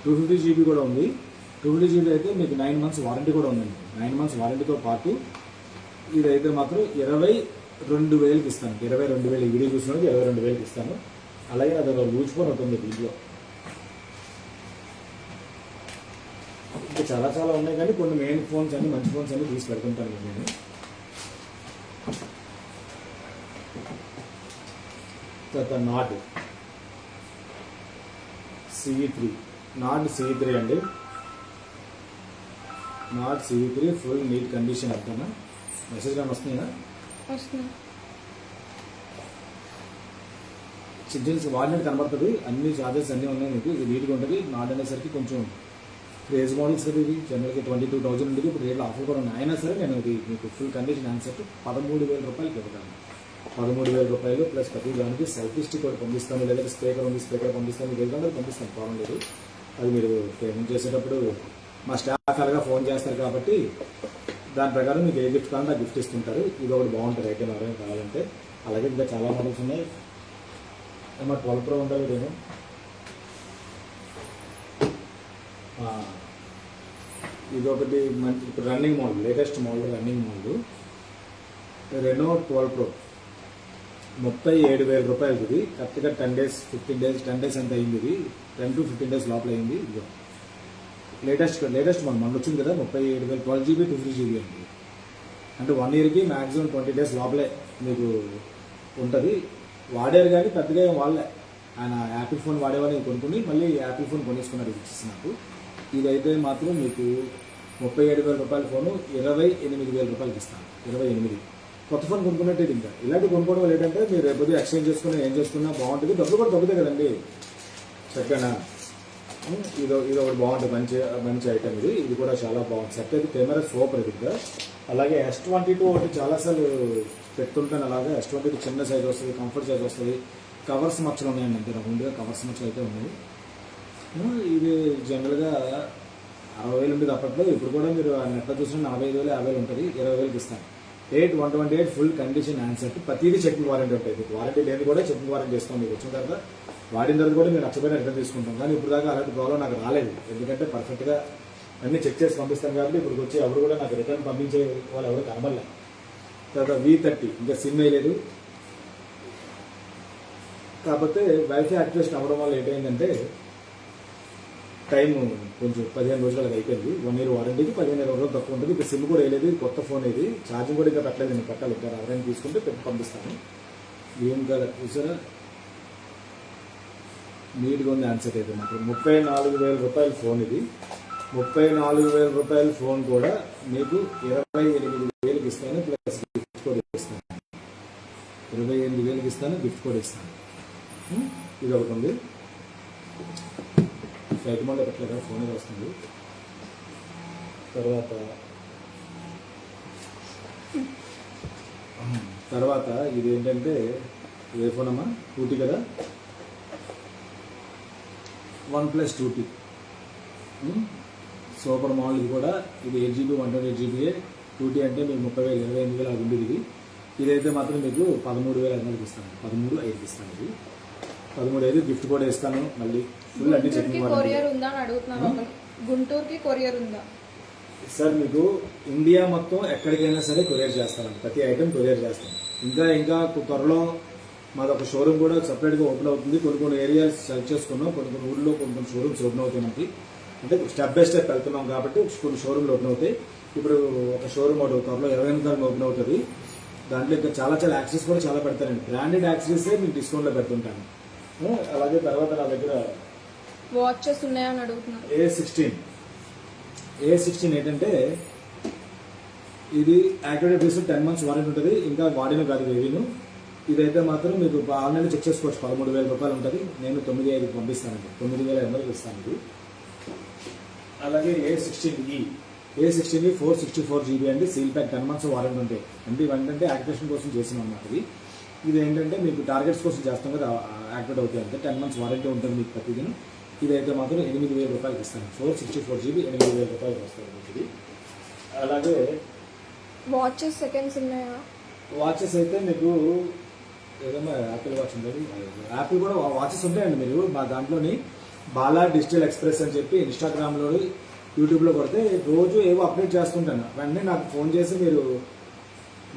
250GB కూడా ఉంది. 250GB అయితే మీకు 9 months వారంటీ కూడా ఉందండి. 9 months వారంటీతో పాటు ఇదైతే మాత్రం 22,000కి ఇస్తాను. 22,000 ఈ వీడియో చూసినది 22,000కి ఇస్తాను. అలాగే అది లూజ్ ఫోన్ ఉంటుంది దీంట్లో. ఇంకా చాలా చాలా ఉన్నాయి, కానీ కొన్ని మెయిన్ ఫోన్స్ అన్ని మంచి ఫోన్స్ అన్ని తీసి పెడుతుంటాను నేను. తర్వాత నాట్ CE3 అండి. Not CE3 full neat condition అంటానా. మెసేజ్ కానీ వస్తున్నాయినా సిగ్నల్స్ వాడినట్టు కనబడుతుంది. అన్ని చార్జెస్ అన్నీ ఉన్నాయి మీకు. ఇది నీట్గా ఉంటుంది. నాట్ అనేసరికి కొంచెం క్రేజ్ మోడల్స్ కదా. ఇది జనరల్గా 22,000 ఉండేది, ఇప్పుడు రేట్లు ఆఫర్ కూడా ఉన్నాయి. అయినా సరే నేను ఇది మీకు ఫుల్ కండిషన్ ఆన్సర్ 13,000 రూపాయలకి ఇవ్వగలను. 13,000 రూపాయలు ప్లస్ ప్రతి దానికి సెల్ఫీ స్టిక్ కూడా పంపిస్తాను, లేదంటే స్పీకర్ ఉంది, స్పీకర్ పంపిస్తాను, మీకు ఏదైనా పంపిస్తాను, ప్రాబ్లం లేదు. అది మీరు పేమెంట్ చేసేటప్పుడు మా స్టాఫ్ అలాగా ఫోన్ చేస్తారు కాబట్టి దాని ప్రకారం మీకు ఏ గిఫ్ట్ కావాలంటే ఆ గిఫ్ట్ ఇస్తుంటారు. ఇది ఒకటి బాగుంటుంది ఐటమ్ ఎవరైనా కావాలంటే. అలాగే ఇంకా చాలా మోడల్స్ ఉన్నాయి. ఏమో 12 Pro ఉండాలి నేను. ఇది ఒకటి మంచి ఇప్పుడు running model, latest model running model Reno 12 Pro 37,000 రూపాయలు. ఇది కరెక్ట్గా 10 days 10 days అంత అయింది. ఇది 10 to 15 days లోపల అయింది. ఇది లేటెస్ట్ మన వచ్చింది కదా 37,000 12GB 250GB అండి. అంటే 1 yearకి మ్యాక్సిమం 20 days లోపలే మీకు ఉంటుంది. వాడారు కానీ పెద్దగా ఏం వాడలే. ఆయన యాపిల్ ఫోన్ వాడేవాడిని కొనుక్కుని మళ్ళీ యాపిల్ ఫోన్ కొనేసుకున్నారు ఇచ్చేసి నాకు. ఇదైతే మాత్రం మీకు 37,000 రూపాయల ఫోను 28,000 రూపాయలకి ఇస్తాను. 28. కొత్త ఫోన్ కొనుక్కున్నట్టు ఇంకా ఇలాంటి కొనుక్కోవడం వల్ల ఏంటంటే మీరు రేపు ఎక్స్చేంజ్ చేసుకున్నా ఏం చేసుకున్నా బాగుంటుంది. డబ్బులు కూడా తగ్గుతాయి కదండి చక్కగా. ఇది ఒకటి బాగుంటుంది, మంచి ఐటమ్ ఇది. ఇది కూడా చాలా బాగుంది. సెట్ అయితే కెమెరా సూపర్ ఇది. అలాగే S22 ఒకటి చాలాసార్లు పెడుతుంటాను. అలాగే S22 చిన్న సైజ్ వస్తుంది, కంఫర్ట్ సైజ్ వస్తుంది. కవర్స్ మచ్చలు ఉన్నాయండి అంతే, నాకు ముందుగా కవర్స్ మచ్చలు అయితే ఉన్నాయి. ఇది జనరల్గా 60,000 ఉండేది అప్పట్లో. ఇప్పుడు కూడా మీరు నెట్లో చూసిన 45,000 50,000 ఉంటుంది. 20,000కి ఇస్తాను. 128 ఫుల్ కండిషన్ ఆన్సర్. ప్రతిదీ చెకింగ్ వారంటీ ఉంటుంది. వారంటీ లేని కూడా చెకింగ్ వారంటీ ఇస్తాం. మీకు వచ్చిన తర్వాత వాడిన తర్వాత కూడా మీరు నచ్చపోయిన రిటర్న్ తీసుకుంటాం. కానీ ఇప్పుడు దాకా అలాంటి ప్రాబ్లం నాకు రాలేదు, ఎందుకంటే పర్ఫెక్ట్గా అన్నీ చెక్ చేసి పంపిస్తాను కాబట్టి. ఇప్పుడు వచ్చి ఎవరు కూడా నాకు రిటర్న్ పంపించే వాళ్ళు ఎవరు కనబడలేదు. తర్వాత V30 ఇంకా సిమ్ వేయలేదు. కాకపోతే వైఫై యాక్టివేషన్ అవ్వడం వల్ల ఏంటంటే టైం కొంచెం 15 రోజులకు అయిపోయింది. 1 year వారంటీకి 15 రోజులు తక్కువ ఉంటుంది. ఇప్పుడు సిమ్ కూడా వేయలేదు, కొత్త ఫోన్ ఇది. ఛార్జింగ్ కూడా ఇంకా పెట్టలేదు, నేను పెట్టాలి. ఇంకా ఎవరైనా తీసుకుంటే పెట్టి పంపిస్తాను. ఏం కదా చూసారా, నీట్గా ఉంది ఆన్సర్ అయితే మాత్రం. 34,000 రూపాయల ఫోన్ ఇది. 34,000 రూపాయల ఫోన్ కూడా మీకు 28,000కి ఇస్తాను, ప్లస్ గిఫ్ట్ కూడా ఇస్తాను. 28,000కి ఇస్తాను, గిఫ్ట్ కూడా ఇస్తాను. ఇది ఒకటి ఉంది. ఫ్లైట్ మోడ్లో పెట్టలేదు, ఫోన్ ఏదో వస్తుంది. తర్వాత ఇది ఏంటంటే ఏ ఫోన్ అమ్మా, 2T కదా, OnePlus 2T సూపర్ మోడల్. ఇది కూడా ఇది 8GB 128GB. 2T అంటే మీకు 30,000 28,000 అది ఉండేది. ఇదైతే మాత్రం మీకు 13,500కి ఇస్తాను, 13,500కి ఇస్తాను. ఇది 13,500 గిఫ్ట్ కూడా ఇస్తాను. మళ్ళీ ఫుల్ అన్ని చెకింగ్ గుంటూరుకి కొరియర్ ఉందా సార్? మీకు ఇండియా మొత్తం ఎక్కడికైనా సరే కొరియర్ చేస్తాను. ప్రతి ఐటెం కొరియర్ చేస్తాను. ఇంకా త్వరలో మాది ఒక షోరూమ్ కూడా సపరేట్గా ఓపెన్ అవుతుంది. కొన్ని ఏరియాస్ సెలెక్ట్ చేసుకున్నాం, కొన్ని ఊళ్ళో కొన్ని షోరూమ్స్ ఓపెన్ అవుతాయి మనకి. అంటే స్టెప్ బై స్టెప్ వెళ్తున్నాం కాబట్టి కొన్ని షోరూమ్లు ఓపెన్ అవుతాయి. ఇప్పుడు ఒక షోరూమ్ ఒకటి త్వరలో 28 తారీఖు ఓపెన్ అవుతుంది. దాంట్లో ఇంకా చాలా యాక్సెస్ కూడా చాలా పెడతానండి. బ్రాండెడ్ యాక్సెసే నేను డిస్కౌంట్లో పెడుతుంటాను. అలాగే తర్వాత నా దగ్గర వాచెస్ ఉన్నాయని అడుగుతున్నారు. A16 ఏంటంటే ఇది యాక్టివేట్ చేసి 10 months వారంటీ ఉంటుంది. ఇంకా వాడిన కాదు ఏవీను. ఇదైతే మాత్రం మీకు ఆన్లైన్ చెక్ చేసుకోవచ్చు. 13,000 రూపాయలు ఉంటుంది. నేను 9,500 పంపిస్తానండి. 9,500 ఇస్తాను ఇది. అలాగే A16 464 GB అండి. సీల్ ప్యాక్ 10 months వారంటీ ఉంటాయి. అంటే ఇవంటే యాక్టివేషన్ కోసం చేసినాం అన్నమాట. ఇది ఏంటంటే మీకు టార్గెట్స్ కోసం చేస్తాం కదా, యాక్టివేట్ అవుతాయి అంటే 10 months వారంటీ ఉంటుంది మీకు ప్రతిదినం. ఇదైతే మాత్రం 8,000 రూపాయలకి ఇస్తాను. 464 GB 8,000 రూపాయలకి వస్తుంది మీకు ఇది. అలాగే వాచెస్ సెకండ్స్ ఉన్నాయా? వాచెస్ అయితే మీకు ఏదైనా యాపిల్ వాచ్ ఉంటుంది. యాపిల్ కూడా వాచెస్ ఉంటాయండి. మీరు మా దాంట్లోని బాలా డిజిటల్ ఎక్స్ప్రెస్ అని చెప్పి ఇన్స్టాగ్రామ్లో యూట్యూబ్లో కొడితే రోజు ఏవో అప్డేట్ చేస్తుంటాను. వెంటనే నాకు ఫోన్ చేసి మీరు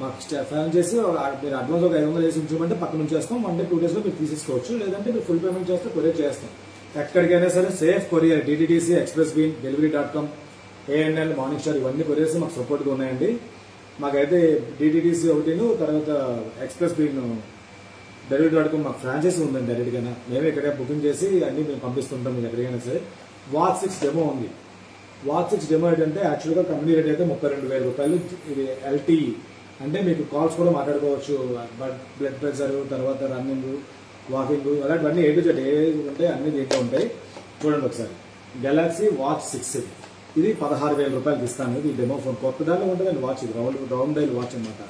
మాకు ఫోన్ చేసి మీరు అడ్వాన్స్ ఒక 500 వేసి ఉంచమంటే పక్కన నుంచి చేస్తాం. 1 day 2 daysలో మీరు తీసేసుకోవచ్చు. లేదంటే మీరు ఫుల్ పేమెంట్ చేస్తే కొరియర్ చేస్తాం. ఎక్కడికైనా సరే safe courier. DTDC, Xpressbees, delivery.com, ANL, morning star ఇవన్నీ కొరియర్స్ మాకు సపోర్ట్గా ఉన్నాయండి. మాకైతే DTDC ఒకటిను, తర్వాత ఎక్స్ప్రెస్ బీన్, delivery.com మాకు ఫ్రాంచైజీ ఉందండి. డైరెక్ట్గా మేమే ఇక్కడ బుకింగ్ చేసి అన్ని మేము పంపిస్తుంటాం మీకు ఎక్కడికైనా సరే. వాచ్ 6 డెమో ఉంది. వాచ్ 6 డెమో ఏంటంటే యాక్చువల్గా కంపెనీ రేట్ అయితే 32,000 రూపాయలు. ఇది LTE అంటే మీకు కాల్స్ కూడా మాట్లాడుకోవచ్చు. బ్లడ్ ప్రెషర్, తర్వాత రన్నింగ్, వాకింగ్, అలాంటివన్నీ A to Z ఉంటాయి. అన్ని దీంట్లో ఉంటాయి. చూడండి ఒకసారి. గెలాక్సీ వాచ్ 6 ఇది 16,000 రూపాయలకి ఇస్తాను. ఇది డెమో ఫోన్ కొత్త దానిలో ఉంటుందండి. వాచ్ ఇది రౌండ్ డైల్ వాచ్ అనమాట.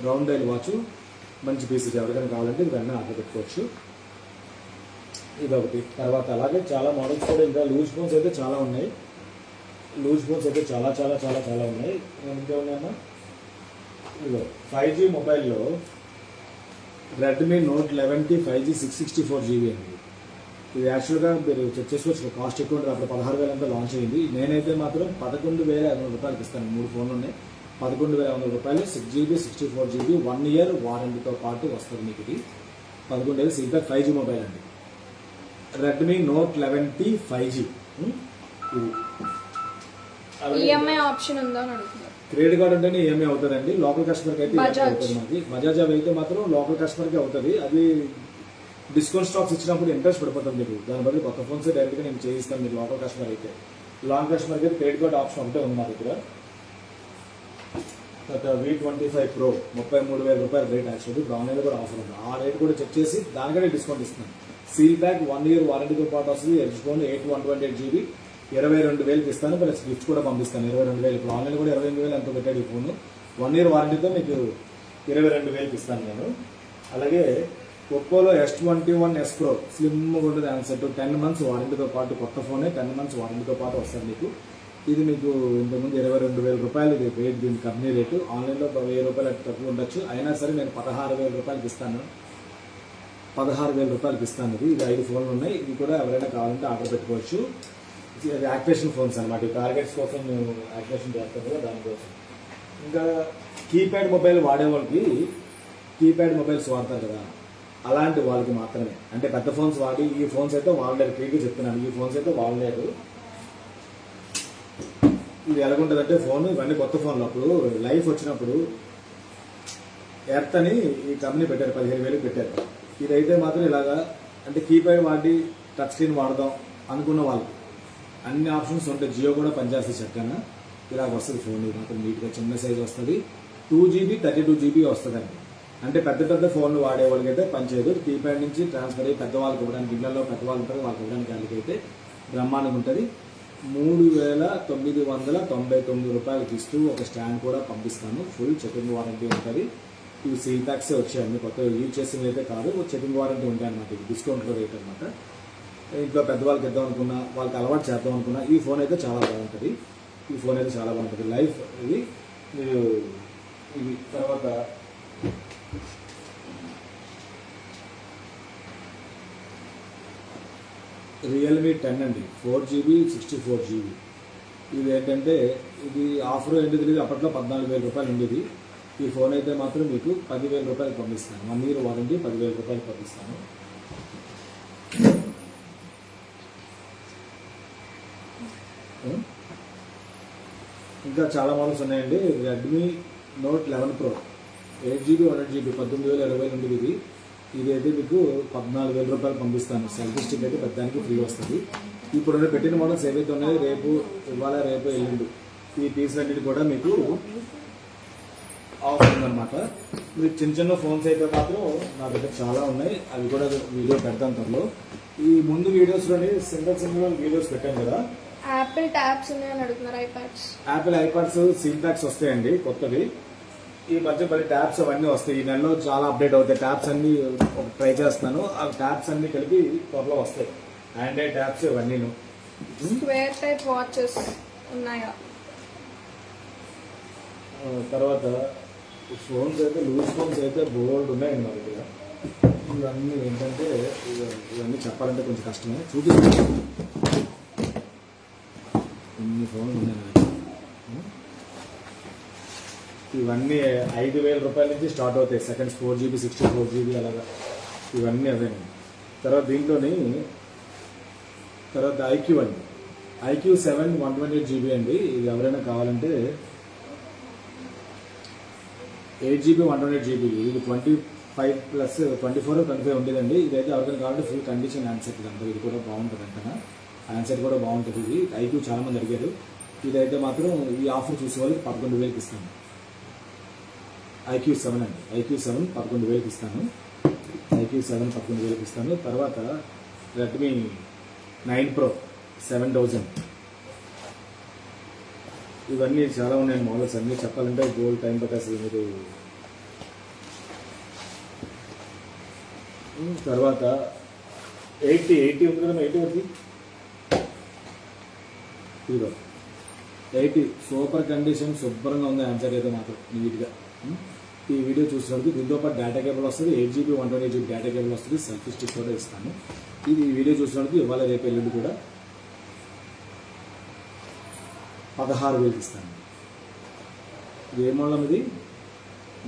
రౌండ్ డైల్ వాచ్ మంచి పీసెస్ ఎవరికైనా కావాలంటే ఇది వెంటనే ఆర్డర్ పెట్టుకోవచ్చు. ఇది ఒకటి. తర్వాత అలాగే చాలా మోడల్స్ కూడా ఇంకా లూజ్ ఫోన్స్ అయితే చాలా ఉన్నాయి. లూజ్ ఫోన్స్ అయితే చాలా చాలా చాలా చాలా ఉన్నాయి. ఇంకా ఉన్నాయన్నా ఇదిగో 5G మొబైల్లో Redmi note 11T 5G 664 GB అండి. ఇది యాక్చువల్గా మీరు చెక్ చేసుకోవచ్చు. కాస్ట్ ఎక్కువ ఉంటుంది. అప్పుడు 16,000 అంతా లాంచ్ అయింది. నేనైతే మాత్రం 11,500 రూపాయలకి ఇస్తాను. 3 ఫోన్లు ఉన్నాయి. 11,500 రూపాయలు. 6GB 64 GB 1 year వారంటీతో పాటు వస్తుంది మీకు. ఇది 11,000 సీల్గా 5G మొబైల్ అండి. రెడ్మీ నోట్ 11T 5G ఇది. ఈఎంఐ ఆప్షన్ ఉందా అని అడుగుతున్నారు. క్రెడిట్ కార్డ్ అంటేనే ఈఎంఐ అవుతుందండి. లోకల్ కస్టమర్కి అయితే అవుతుంది. మనకి బజాజ్ అవి అయితే మాత్రం లోకల్ కస్టమర్కి అవుతుంది. అది డిస్కౌంట్ స్టాక్స్ ఇచ్చినప్పుడు ఇంట్రెస్ట్ పడిపోతుంది మీకు. దాని బదులు కొత్త ఫోన్స్ డైరెక్ట్గా నేను చేయిస్తాను మీరు లోకల్ కస్టమర్ అయితే. లాంగ్ కస్టమర్కి అయితే క్రెడిట్ కార్డ్ ఆప్షన్ ఒకటే ఉంది మా దగ్గర. తర్వాత V25 Pro 33,000 రూపాయలు రేట్. యాక్చువల్లీ ఇప్పుడు ఆన్లైన్లో కూడా ఆఫర్ ఉంది. ఆ రేట్ కూడా చెక్ చేసి దానికంటే డిస్కౌంట్ ఇస్తున్నాను. సీల్ బ్యాక్ 1 year వారంటీతో పాటు వస్తుంది. ఎడ్జ్ ఫోన్ 128 GB 22,000కి ఇస్తాను. ప్లస్ గిఫ్ట్ కూడా పంపిస్తాను 22,000. ఇప్పుడు ఆన్లైన్ కూడా 28,000 ఎంతో పెట్టాడు ఈ ఫోన్. 1 year వారంటీతో మీకు 22,000కి ఇస్తాను నేను. అలాగే ఒప్పోలో S21s Pro స్లిమ్గా ఉంటుంది. ఆన్సర్ 10 months వారంటీతో పాటు కొత్త ఫోనే 10 months వారంటీతో పాటు వస్తుంది మీకు. ఇది మీకు ఇంతకుముందు 22,000 రూపాయలు ఇది రేట్. దీని కంపెనీ రేటు. ఆన్లైన్లో 1,000 రూపాయలు అటు తక్కువ ఉండొచ్చు. అయినా సరే నేను 16,000 రూపాయలకి ఇస్తాను. 16,000 రూపాయలకి ఇస్తాను. ఇది 5 ఫోన్లు ఉన్నాయి. ఇది కూడా ఎవరైనా కావాలంటే ఆర్డర్ పెట్టుకోవచ్చు. ఇది యాక్టివేషన్ ఫోన్స్ అనమాట. ఈ టార్గెట్స్ కోసం మేము యాక్టివేషన్ చేస్తాం కదా దానికోసం. ఇంకా కీప్యాడ్ మొబైల్ వాడే వాళ్ళకి, కీప్యాడ్ మొబైల్స్ వాడతారు కదా అలాంటి వాళ్ళకి మాత్రమే. అంటే పెద్ద ఫోన్స్ వాడి ఈ ఫోన్స్ అయితే వాడలేరు. క్లియర్గా చెప్తున్నాను, ఈ ఫోన్స్ అయితే వాడలేరు. ఇది ఎలాగుంటుందంటే ఫోన్ ఇవన్నీ కొత్త ఫోన్లు. అప్పుడు లైఫ్ వచ్చినప్పుడు ఎర్త్ అని ఈ కంపెనీ పెట్టారు. 15,000 పెట్టారు. ఇదైతే మాత్రం ఇలాగా అంటే కీప్యాడ్ వాడి టచ్ స్క్రీన్ వాడదాం అనుకున్న వాళ్ళకి అన్ని ఆప్షన్స్ ఉంటాయి. జియో కూడా పనిచేస్తుంది చక్కగా. ఇలాగ వస్తుంది ఫోన్. ఇది మాత్రం నీట్గా చిన్న సైజ్ వస్తుంది. 2GB 32 GB వస్తుందండి. అంటే పెద్ద పెద్ద ఫోన్లు వాడే వాళ్ళకి అయితే పనిచేయదు. కీప్యాడ్ నుంచి ట్రాన్స్ఫర్ అయ్యి పెద్దవాళ్ళకి ఇవ్వడానికి, ఇళ్లలో పెద్దవాళ్ళు ఉంటారు వాళ్ళకి ఇవ్వడానికి వాళ్ళకైతే బ్రహ్మాండంగా ఉంటుంది. 3,999 రూపాయలకి ఇస్తూ ఒక స్టాండ్ కూడా పంపిస్తాను. ఫుల్ చెకింగ్ వారంటీ ఉంటుంది. ఇవి సీల్ ప్యాక్సే వచ్చాయండి. కొత్త యూజ్ చేసినవి అయితే కాదు. చెకింగ్ వారంటీ ఉంటాయి అన్నమాట. ఇది డిస్కౌంట్లో రేట్ అనమాట. ఇంట్లో పెద్దవాళ్ళకి ఇద్దాం అనుకున్నా, వాళ్ళకి అలవాటు చేద్దాం అనుకున్నా ఈ ఫోన్ అయితే చాలా బాగుంటుంది. ఈ ఫోన్ అయితే చాలా బాగుంటుంది. లైఫ్ ఇది మీరు ఇది. తర్వాత రియల్మీ 10 అండి. 4GB 64 GB. ఇది ఏంటంటే ఇది ఆఫర్ ఏంటి తెలియదు. అప్పట్లో 14,000 రూపాయలు ఉండేది. ఈ ఫోన్ అయితే మాత్రం మీకు 10,000 రూపాయలు పంపిస్తాను. 1 year వారంటీ, 10,000 రూపాయలు పంపిస్తాను. ఇంకా చాలా మోడల్స్ ఉన్నాయండి. Redmi note 11 Pro 8GB 128GB 19,020 నుండి ఇది అయితే మీకు 14,000 రూపాయలు పంపిస్తాను. సెల్ఫీ స్టిక్ అయితే పెద్దానికి ఫ్రీ వస్తుంది. ఇప్పుడు పెట్టిన మోడల్స్ ఏవైతే ఉన్నాయో ఇవాళ రేపు ఎల్లుండి ఈ పీసులన్నిటి కూడా మీకు ఆఫర్ ఉందన్నమాట. మీకు చిన్న చిన్న ఫోన్స్ అయితే మాత్రం నా దగ్గర చాలా ఉన్నాయి, అవి కూడా వీడియో పెడతాను త్వరలో. ఈ ముందు వీడియోస్లోని సింగిల్ వీడియోస్ పెట్టాను కదా. యాపిల్ ట్యాబ్స్ ఉన్నాయని అడుగుతున్నారు. యాపిల్ ఐపాడ్స్ సీల్ ప్యాక్స్ వస్తాయండి కొత్తవి. ఈ మధ్య మళ్ళీ ట్యాబ్స్ అవన్నీ వస్తాయి. ఈ నెలలో చాలా అప్డేట్ అవుతాయి. ట్యాబ్స్ అన్ని ట్రై చేస్తున్నాను. ఆ ట్యాబ్స్ అన్ని కలిపి త్వరలో వస్తాయి. ఆండ్రాయిడ్ ట్యాబ్స్ ఇవన్నీ. స్క్వేర్ టైప్ వాచెస్ ఉన్నాయా? తర్వాత ఫోన్స్ అయితే లూజ్ ఫోన్స్ అయితే బోల్డ్ ఉన్నాయండి మా దగ్గర. ఇవన్నీ ఏంటంటే ఇవన్నీ చెప్పాలంటే కొంచెం కష్టమే. చూపిస్తాను ఇన్ని ఫోన్లు ఉన్నాయి. ఇవన్నీ 5,000 రూపాయల నుంచి స్టార్ట్ అవుతాయి. సెకండ్స్ 4GB 64GB అలాగా ఇవన్నీ అవేనండి. తర్వాత దీంట్లోని తర్వాత IQ అండి. IQ 7 128GB అండి. ఇది ఎవరైనా కావాలంటే 8GB 128GB. ఇది 25+24 ఉండేదండి. ఇదైతే ఎవరికైనా కావాలంటే ఫుల్ కండిషన్ హ్యాండ్సెట్ అంటారు. ఇది కూడా బాగుంటుంది అంటనా. హ్యాండ్సెట్ కూడా బాగుంటుంది. ఇది IQ చాలా మంది అడిగారు. ఇదైతే మాత్రం ఈ ఆఫర్ చూసే వాళ్ళకి 11,000కి ఇస్తాను. IQ 7 అండి. IQ 7 11,000కి ఇస్తాను. IQ 7 11,000కి ఇస్తాను. తర్వాత రెడ్మీ 9 Pro 7,000. ఇవన్నీ చాలా ఉన్నాయి మోడల్స్. అన్నీ చెప్పాలంటే గోల్డ్ టైం పట్టేస్తుంది మీరు. తర్వాత 80 ఉంది కదా. 80 వరకు ఇదిగో 80 సూపర్ కండిషన్, శుభ్రంగా ఉంది. ఆన్సర్ అయితే మాత్రం నీట్గా. ఈ వీడియో చూసినప్పుడు దీంతో పాటు డేటా కేబుల్ వస్తుంది. 8GB 128GB డేటా కేబుల్ వస్తుంది. సెల్ఫీ స్టిక్ కూడా ఇస్తాను. ఇది ఈ వీడియో చూసినప్పుడు ఇవాళ రేపు ఎల్లుండి కూడా 16,000కి ఇస్తాను. ఇది ఏ మోడల్ ఇది?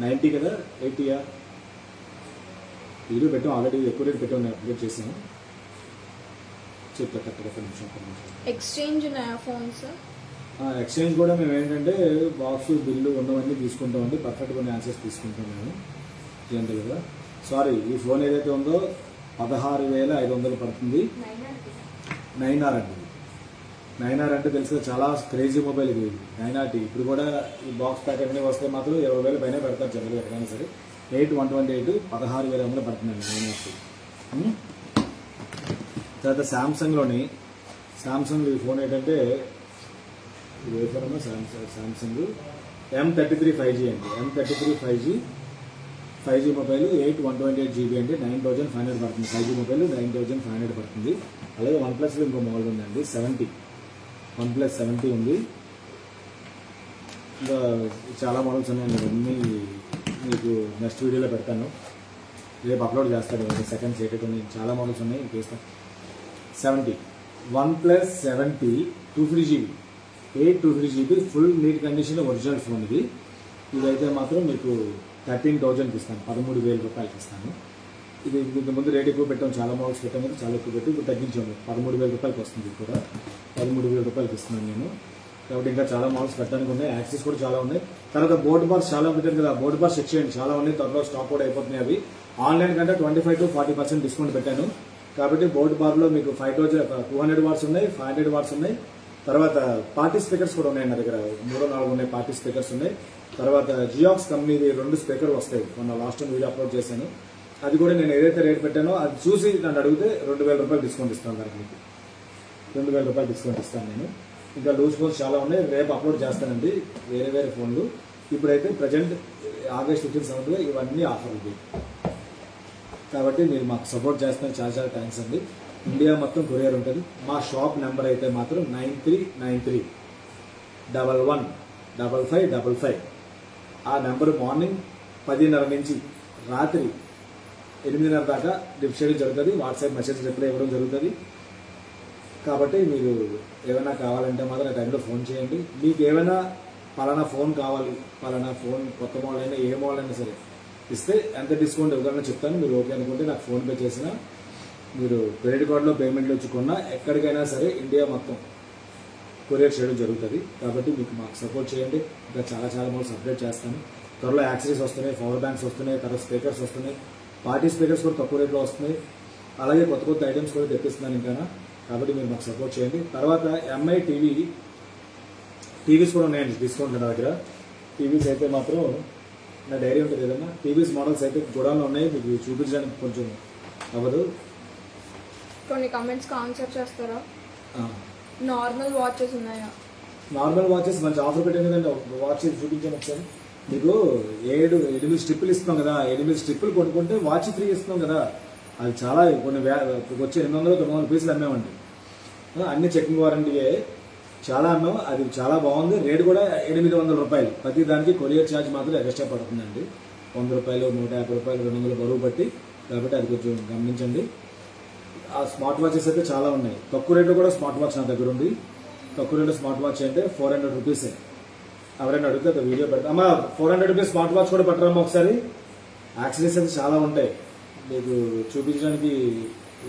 90 కదా, 80యా? వీడియో పెట్టాం ఆల్రెడీ. ఎక్కువ రేట్ పెట్టాం, నేను అప్డేట్ చేశాను. చెప్తా కరెక్ట్గా. ఒక నిమిషం. ఎక్స్చేంజ్ ఉన్నాయా ఫోన్స్? ఎక్స్చేంజ్ కూడా మేము ఏంటంటే బాక్స్ బిల్లు ఉన్నవన్నీ తీసుకుంటామండి. పర్ఫెక్ట్గా కొన్ని ఆన్సర్స్ తీసుకుంటాం మేము. ఏంటి కదా, సారీ, ఈ ఫోన్ ఏదైతే ఉందో 16,500 పడుతుంది. 9R అండి. 9R అంటే తెలుసు కదా, చాలా క్రేజీ మొబైల్ ఇది. 9RT. ఇప్పుడు కూడా ఈ బాక్స్ ప్యాక్ అన్నీ వస్తే మాత్రం 20,000 పైన పెడతారు జనరల్గా ఎక్కడైనా సరే. 8 128 16,500 పడుతుందండి 9RT. తర్వాత శాంసంగ్లోని ఈ ఫోన్ ఏంటంటే ఇది ఏ ఫోన్ అన్నా శాంసంగ్ M33 5G అండి. M33 5G మొబైల్ 8 128GB అండి. 9,500 పడుతుంది. 5G మొబైల్ 9,500 పడుతుంది. అలాగే OnePlusలో ఇంకో మోడల్ ఉందండి 70. OnePlus 70 ఉంది. ఇంకా చాలా మోడల్స్ ఉన్నాయండి. అన్నీ మీకు నెక్స్ట్ వీడియోలో పెడతాను. రేపు అప్లోడ్ చేస్తాను. సెకండ్స్ ఏటైతే ఉన్నాయి, చాలా మోడల్స్ ఉన్నాయి. చేస్తాను. 70 OnePlus 70 250GB 250GB full neat condition original phone ఇది. ఇదైతే మాత్రం మీకు 13,000కి ఇస్తాను. 13,000 రూపాయలకి ఇస్తాను. ఇది ఇంతకుముందు రేట్ ఎక్కువ పెట్టాము, చాలా మోడల్స్ పెట్టాము, చాలా ఎక్కువ పెట్టి ఇప్పుడు తగ్గించాము. 13,000 రూపాయలకి వస్తుంది. ఇది కూడా 13,000 రూపాయలకి ఇస్తున్నాను నేను. కాబట్టి ఇంకా చాలా మోడల్స్ పెట్టడానికి ఉన్నాయి. యాక్సెస్ కూడా చాలా ఉన్నాయి. తర్వాత బోర్డు బార్స్ చాలా పెట్టాను కదా, బోర్డు బార్స్ చెక్ చేయండి. చాలా ఉన్నాయి, త్వరలో స్టాక్ కూడా అయిపోతున్నాయి. అవి ఆన్లైన్ కంటే 25 to 40% డిస్కౌంట్ పెట్టాను. కాబట్టి బోర్డు బార్లో మీకు 200 వాట్స్ ఉన్నాయి, 500 వాట్స్ ఉన్నాయి. తర్వాత పార్టీ స్పీకర్స్ కూడా ఉన్నాయి నా దగ్గర. 3-4 ఉన్నాయి పార్టీ స్పీకర్స్ ఉన్నాయి. తర్వాత జియాక్స్ కంపెనీది 2 స్పీకర్లు వస్తాయి. మొన్న లాస్ట్ టైం వీడియో అప్లోడ్ చేశాను. అది కూడా నేను ఏదైతే రేట్ పెట్టానో అది చూసి నన్ను అడిగితే 2,000 రూపాయలు డిస్కౌంట్ ఇస్తాను. దానికి మీకు 2,000 రూపాయలు డిస్కౌంట్ ఇస్తాను నేను. ఇంకా లూజ్ ఫోన్స్ చాలా ఉన్నాయి, రేపు అప్లోడ్ చేస్తానండి వేరే ఫోన్లు. ఇప్పుడైతే ప్రజెంట్ August 15 ఇవన్నీ ఆఫర్లు. కాబట్టి మీరు మాకు సపోర్ట్ చేస్తున్నారు, చాలా థ్యాంక్స్ అండి. ఇండియా మొత్తం కొరియర్ ఉంటుంది. మా షాప్ నెంబర్ అయితే మాత్రం 9393115555. ఆ నెంబర్ మార్నింగ్ 10:30 నుంచి రాత్రి 8:30 దాకా లిఫ్ట్ చేయడం జరుగుతుంది. వాట్సాప్ మెసేజ్ రిప్లై ఇవ్వడం జరుగుతుంది. కాబట్టి మీరు ఏమైనా కావాలంటే మాత్రం ఆ టైంలో ఫోన్ చేయండి. మీకు ఏమైనా పలానా ఫోన్ కావాలి, పలానా ఫోన్ కొత్త మోడల్ అయినా ఏ మోడల్ అయినా సరే ఇస్తే ఎంత డిస్కౌంట్ ఇవ్వాలని చెప్తాను. మీరు ఓకే అనుకుంటే నాకు ఫోన్పే చేసినా, మీరు క్రెడిట్ కార్డులో పేమెంట్లు వచ్చి కొన్నా ఎక్కడికైనా సరే ఇండియా మొత్తం కొరియర్ చేయడం జరుగుతుంది. కాబట్టి మీకు మాకు సపోర్ట్ చేయండి. ఇంకా చాలా చాలా మోడల్స్ అప్డేట్ చేస్తాను. త్వరలో యాక్సెసరీస్ వస్తున్నాయి, పవర్ బ్యాంక్స్ వస్తున్నాయి, తర్వాత స్పీకర్స్ వస్తున్నాయి, పార్టీ స్పీకర్స్ కూడా తక్కువ రేట్లో వస్తున్నాయి. అలాగే కొత్త కొత్త ఐటమ్స్ కూడా తెప్పిస్తున్నాను ఇంకా. కాబట్టి మీరు మాకు సపోర్ట్ చేయండి. తర్వాత ఎంఐ టీవీస్ కూడా ఉన్నాయండి డిస్కౌంట్ నా దగ్గర. టీవీస్ అయితే మాత్రం నా డైరీ ఉంటుంది ఏదన్నా, టీవీస్ మోడల్స్ అయితే గోడౌన్లో ఉన్నాయి, మీకు చూపించడానికి కొంచెం అవ్వదు. కొన్ని కమెంట్స్కి ఆన్సర్ చేస్తారా? నార్మల్ వాచెస్ ఉన్నాయా? నార్మల్ వాచెస్ మంచి ఆఫర్ పెట్టాను కదండి. వాచ్ చూపించాను ఒకసారి. మీకు 8 స్ట్రిప్పులు ఇస్తున్నాం కదా, 8 స్ట్రిప్పులు కొనుక్కుంటే వాచ్ ఫ్రీ ఇస్తున్నాం కదా. అది చాలా కొన్ని వచ్చి 800-900 పీసులు అమ్మామండి. అన్ని చెకింగ్ వారంటీయే, చాలా అమ్మాం. అది చాలా బాగుంది. రేట్ కూడా 800 రూపాయలు. ప్రతి దానికి కొరియర్ ఛార్జ్ మాత్రం ఎక్స్ట్రా పడుతుందండి. 100 రూపాయలు, 150 రూపాయలు, 200 బరువు బట్టి. కాబట్టి అది కొంచెం గమనించండి. ఆ స్మార్ట్ వాచెస్ అయితే చాలా ఉన్నాయి. తక్కువ రేట్లో కూడా స్మార్ట్ వాచ్ నా దగ్గర ఉంది. తక్కువ రేట్లో స్మార్ట్ వాచ్ అంటే 400 రూపీసే. ఎవరైనా అడిగితే ఒక వీడియో పెడతా. అమ్మా 400 రూపీస్ స్మార్ట్ వాచ్ కూడా పెట్టరమ్మా ఒకసారి. యాక్సెసరీస్ అయితే చాలా ఉంటాయి, మీకు చూపించడానికి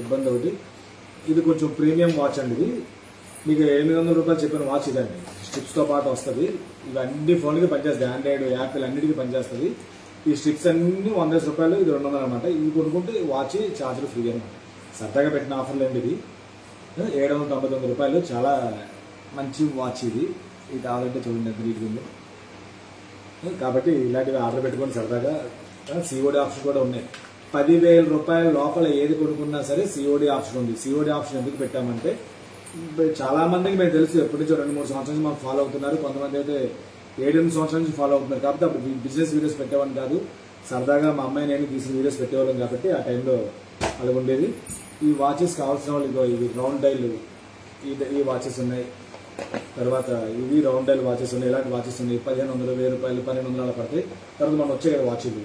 ఇబ్బంది ఒకటి. ఇది కొంచెం ప్రీమియం వాచ్ అండి. ఇది మీకు 800 రూపాయలు చెప్పిన వాచ్ ఇదండి. స్ట్రిప్స్తో పాటు వస్తుంది. ఇవి అన్ని ఫోన్లకి పనిచేస్తుంది, ఆండ్రాయిడ్, యాపిల్ అన్నిటికీ పనిచేస్తుంది. ఈ స్ట్రిప్స్ అన్ని 100 రూపాయలు, ఇది 200 అనమాట. ఇవి కొనుక్కుంటే వాచ్ ఛార్జర్ ఫ్రీ అనమాట. సరదాగా పెట్టిన ఆఫర్లు అండి. ఇది 799 రూపాయలు. చాలా మంచి వాచ్ ఇది. ఇది కావాలంటే చూడండి ఎంత నీట్గా ఉందో. కాబట్టి ఇలాంటివి ఆర్డర్ పెట్టుకొని సరదాగా. సిఓడి ఆప్షన్ కూడా ఉన్నాయి. 10,000 రూపాయల లోపల ఏది కొనుక్కున్నా సరే సిఓడి ఆప్షన్ ఉంది. సిఓడి ఆప్షన్ ఎందుకు పెట్టామంటే చాలా మందికి మేము తెలుసు, ఎప్పటి నుంచో 2-3 సంవత్సరాల నుంచి మాకు ఫాలో అవుతున్నారు. కొంతమంది అయితే 7-8 సంవత్సరాల నుంచి ఫాలో అవుతున్నారు. కాబట్టి అప్పుడు బిజినెస్ వీడియోస్ పెట్టేవాడిని కాదు, సరదాగా మా అమ్మాయి నేను తీసిన వీడియోస్ పెట్టేవాళ్ళం. కాబట్టి ఆ టైంలో అలా ఉండేది. ఈ వాచెస్ కావాల్సిన వాళ్ళు ఇగో ఇవి రౌండ్ డైల్, ఈ వాచెస్ ఉన్నాయి. తర్వాత ఇవి రౌండ్ డైల్ వాచెస్ ఉన్నాయి. ఇలాంటి వాచెస్ ఉన్నాయి. 1500, 1000 రూపాయలు, 1200 అలా పడతాయి. తర్వాత మనం వచ్చే కదా వాచ్ ఇవి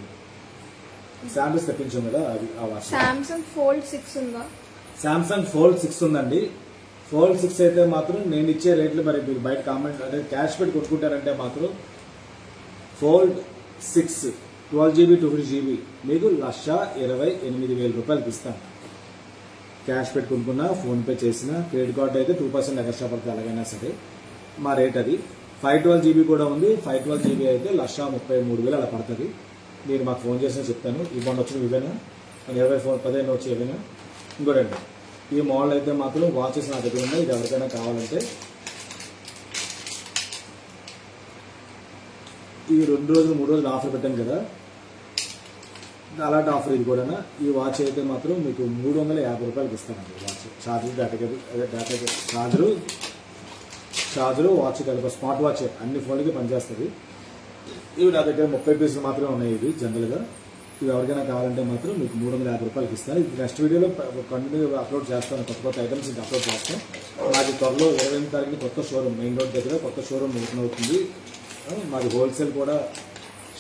శాంపిల్స్ తెప్పించాం కదా, అది ఆ వాచ్. సామ్సంగ్ ఫోల్డ్ 6 ఉందా? సామ్సంగ్ ఫోల్డ్ 6 ఉందండి. ఫోల్డ్ 6 అయితే మాత్రం నేను ఇచ్చే రేట్లు మరి మీరు బయట కామెంట్ అంటే క్యాష్ పెట్టి కొట్టుకుంటారంటే మాత్రం ఫోల్డ్ 6 12GB 250GB మీకు 1,28,000 రూపాయలకి ఇస్తాను. క్యాష్ పెట్టి కొనుక్కున్నా, ఫోన్పే చేసిన, క్రెడిట్ కార్డు అయితే 2% ఎక్స్ట్రా పడుతుంది. అలాగైనా సరే మా రేట్ అది. 512GB కూడా ఉంది. 512GB అయితే 1,33,000 అలా పడుతుంది. మీరు మాకు ఫోన్ చేసినా చెప్తాను. ఇవ్వండి వచ్చిన ఇవేనా 20 ఫోన్ 15 వచ్చి ఏవైనా. ఇంకోటండి, ఈ మోడల్ అయితే మాత్రం వాచెస్ నా దగ్గర ఉన్నాయి. ఇది ఎవరికైనా కావాలంటే ఈ 2 రోజులు 3 రోజులు ఆఫర్ పెట్టాను కదా, అలాంటి ఆఫర్ ఇది కూడా. ఈ వాచ్ అయితే మాత్రం మీకు 350 రూపాయలకి ఇస్తానండి. వాచ్ ఛార్జర్, ఛార్జరు వాచ్ కలిపి స్మార్ట్ వాచ్ అన్ని ఫోన్లకి పనిచేస్తుంది. ఇవి నా దగ్గర 30 పీసులు మాత్రమే ఉన్నాయి. ఇది జనరల్గా ఇవి ఎవరికైనా కావాలంటే మాత్రం మీకు 350 రూపాయలకి ఇస్తాను. ఇది నెక్స్ట్ వీడియోలో కంటిన్యూ అప్లోడ్ చేస్తాను. కొత్త ఐటమ్స్ ఇంకా అప్లోడ్ చేస్తాను. మాది త్వరలో 28వ తారీఖున కొత్త షోరూమ్, మెయిన్ రోడ్ దగ్గర కొత్త షోరూమ్ ఓపెన్ అవుతుంది. మాది హోల్సేల్ కూడా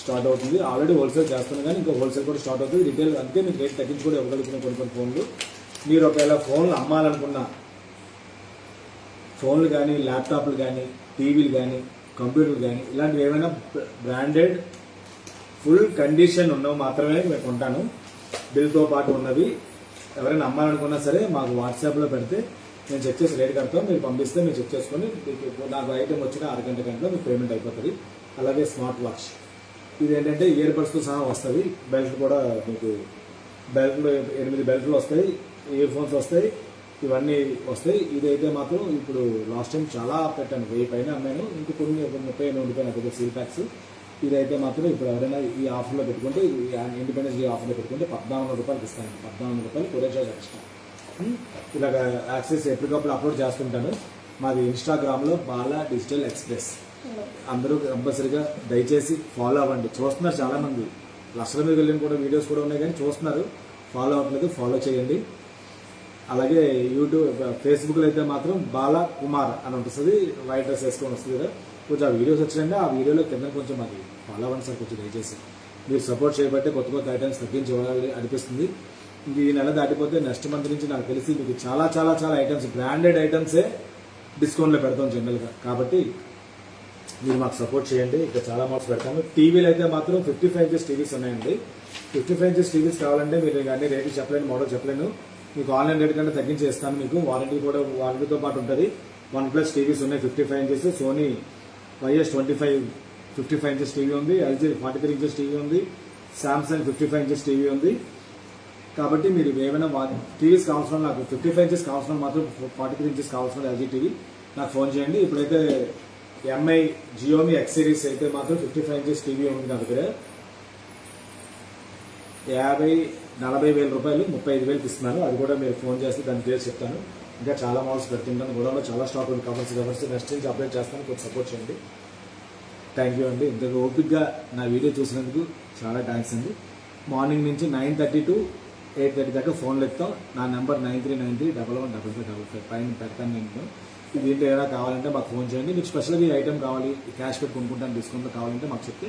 స్టార్ట్ అవుతుంది. ఆల్రెడీ హోల్సేల్ చేస్తున్నాం కానీ ఇంకా హోల్సేల్ కూడా స్టార్ట్ అవుతుంది. రిటైల్ అందుకే మీకు రేట్ తగ్గించి కూడా ఇవ్వగలుగుతున్న కొన్ని ఫోన్లు. మీరు ఒకవేళ ఫోన్లు అమ్మాలనుకున్న ఫోన్లు కానీ, ల్యాప్టాప్లు కానీ, టీవీలు కానీ, కంప్యూటర్లు కానీ ఇలాంటివి ఏమైనా బ్రాండెడ్ ఫుల్ కండిషన్ ఉన్నవి మాత్రమే మేము కొంటాను. బిల్తో పాటు ఉన్నవి ఎవరైనా అమ్మాలనుకున్నా సరే మాకు వాట్సాప్లో పెడితే నేను చెక్ చేసి రేట్ కడతాం. మీరు పంపిస్తే మీరు చెక్ చేసుకొని నాకు ఐటమ్ వచ్చిన 6 గంటలో మీకు పేమెంట్ అయిపోతుంది. అలాగే స్మార్ట్ వాచ్ ఇది ఏంటంటే ఇయర్ బడ్స్తో సహా వస్తుంది. బెల్ట్ కూడా మీకు బెల్ట్లో 8 బెల్ట్లు వస్తాయి, ఇయర్ ఫోన్స్ వస్తాయి, ఇవన్నీ వస్తాయి. ఇదైతే మాత్రం ఇప్పుడు లాస్ట్ టైం చాలా పెట్టాను, 1000 పైన అమ్మాను. ఇంక కొన్ని 30 ఉండిపోయిన దగ్గర సీల్ ప్యాక్స్. ఇదైతే మాత్రం ఇప్పుడు ఎవరైనా ఈ ఆఫర్లో పెట్టుకుంటే, ఇండిపెండెన్స్ డే ఆఫర్లో పెట్టుకుంటే 1400 రూపాయలకి ఇస్తాను. 1400 రూపాయలు కొరియర్ చార్జ్ ఎక్స్ట్రా. ఇలాగ యాక్సెస్ ఎప్పటికప్పుడు అప్లోడ్ చేస్తుంటాను. మాది ఇన్స్టాగ్రామ్లో బాలా డిజిటల్ ఎక్స్ప్రెస్. అందరూ కంపల్సరీగా దయచేసి ఫాలో అవ్వండి. చూస్తున్నారు చాలామంది, లక్షల మీద వెళ్ళిన కూడా వీడియోస్ కూడా ఉన్నాయి కానీ చూస్తున్నారు, ఫాలో అవ్వట్లేదు. ఫాలో చేయండి. అలాగే యూట్యూబ్, ఫేస్బుక్లో అయితే మాత్రం బాలా కుమార్ అని ఉంటుంది, వైట్ డ్రెస్ వేసుకొని వస్తుంది కదా. కొంచెం ఆ వీడియోస్ వచ్చినాయంటే ఆ వీడియోలో కింద కొంచెం అది ఫాలో అవ్వండి సార్. కొంచెం దయచేసి మీరు సపోర్ట్ చేయబట్టే కొత్త ఐటమ్స్ తగ్గించి ఇవ్వాలి అనిపిస్తుంది. ఇంక ఈ నెల దాటిపోతే నెక్స్ట్ మంత్ నుంచి నాకు తెలిసి మీకు చాలా చాలా చాలా ఐటమ్స్, బ్రాండెడ్ ఐటమ్సే డిస్కౌంట్లో పెడతాం జనరల్గా. కాబట్టి మీరు మాకు సపోర్ట్ చేయండి. ఇక్కడ చాలా మోడల్స్ పెడతాను. టీవీలు అయితే మాత్రం 55 ఇంచెస్ టీవీస్ ఉన్నాయండి. 55 ఇంచెస్ టీవీస్ కావాలంటే మీరు అన్ని రేట్లు చెప్పలేను, మోడల్ చెప్పలేను. మీకు ఆన్లైన్ రేట్ కంటే తగ్గించి ఇస్తాను. మీకు వారంటీ కూడా వారంటీతో పాటు ఉంటుంది. OnePlus టీవీస్ ఉన్నాయి 55 inches, Sony YS25 55 inches TV ఉంది, LG 43 ఇంచెస్ టీవీ ఉంది, సామ్సంగ్ 55 ఇంచెస్ టీవీ ఉంది. కాబట్టి మీరు ఏమైనా టీవీస్ కావాల్సిన నాకు 55 ఇంచెస్ కావాల్సిన మాత్రం 43 ఇంచెస్ కావాల్సిన LG టీవీ నాకు ఫోన్ చేయండి. ఇప్పుడైతే MI జియోమి X సిరీస్ అయితే మాత్రం 55 ఇంచెస్ టీవీ ఉంది నా దగ్గర. 40 వేల రూపాయలు 35,000 ఇస్తున్నాను. అది కూడా మీరు ఫోన్ చేస్తే దాని పేరు చెప్తాను. ఇంకా చాలా మోడల్స్ పెడుతుంటాను. గోడౌన్లో చాలా స్టాక్ ఉంది. కవర్స్ నెక్స్ట్ నుంచి అప్డేట్ చేస్తాను. కొంచెం సపోర్ట్ చేయండి. థ్యాంక్ యూ అండి. ఇంతకు ఓపిక్గా నా వీడియో చూసినందుకు చాలా థ్యాంక్స్ అండి. మార్నింగ్ నుంచి 9:30 to 8:30 దాకా ఫోన్లు ఎత్తాం. నా నెంబర్ 9393115555 పైన పెడతాను. నేను దీంట్లో ఏమైనా కావాలంటే మాకు ఫోన్ చేయండి. మీకు స్పెషల్గా ఈ ఐటమ్ కావాలి, క్యాష్ పెట్టి కొనుక్కుంటాను, డిస్కౌంట్లో కావాలంటే మాకు చెప్తే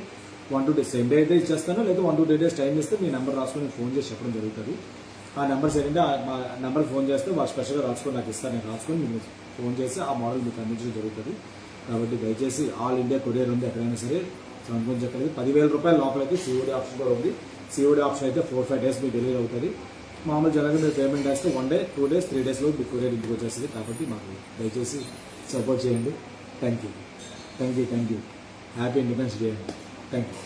1 to 2 days సేమ్ డే అయితే ఇచ్చేస్తాను. లేదా 1 to 2 days టైం ఇస్తే మీ నెంబర్ రాసుకొని ఫోన్ చేసి చెప్పడం జరుగుతుంది. ఆ నెంబర్స్ ఏంటంటే మా నెంబర్ ఫోన్ చేస్తే వాళ్ళు స్పెషల్గా రాసుకొని నాకు ఇస్తాను. నేను రాసుకొని మీకు ఫోన్ చేసి ఆ మోడల్ మీకు అందించడం జరుగుతుంది. కాబట్టి దయచేసి ఆల్ ఇండియా కొరియర్ ఉంది, ఎక్కడైనా సరే సంకోచించక్కర్లేదు. 10,000 రూపాయల లోపలైతే COD ఆప్షన్ కూడా ఉంది. COD ఆప్షన్ అయితే 4-5 days మీకు డెలివరీ అవుతుంది. మామూలు జనరల్గా మీరు పేమెంట్ వేస్తే 1 day 2 days 3 daysలో మీకు కొరియర్ ఇంటికి వచ్చేస్తుంది. కాబట్టి మాకు దయచేసి సపోర్ట్ చేయండి. Thank you. Happy independence day అండి. Thank you.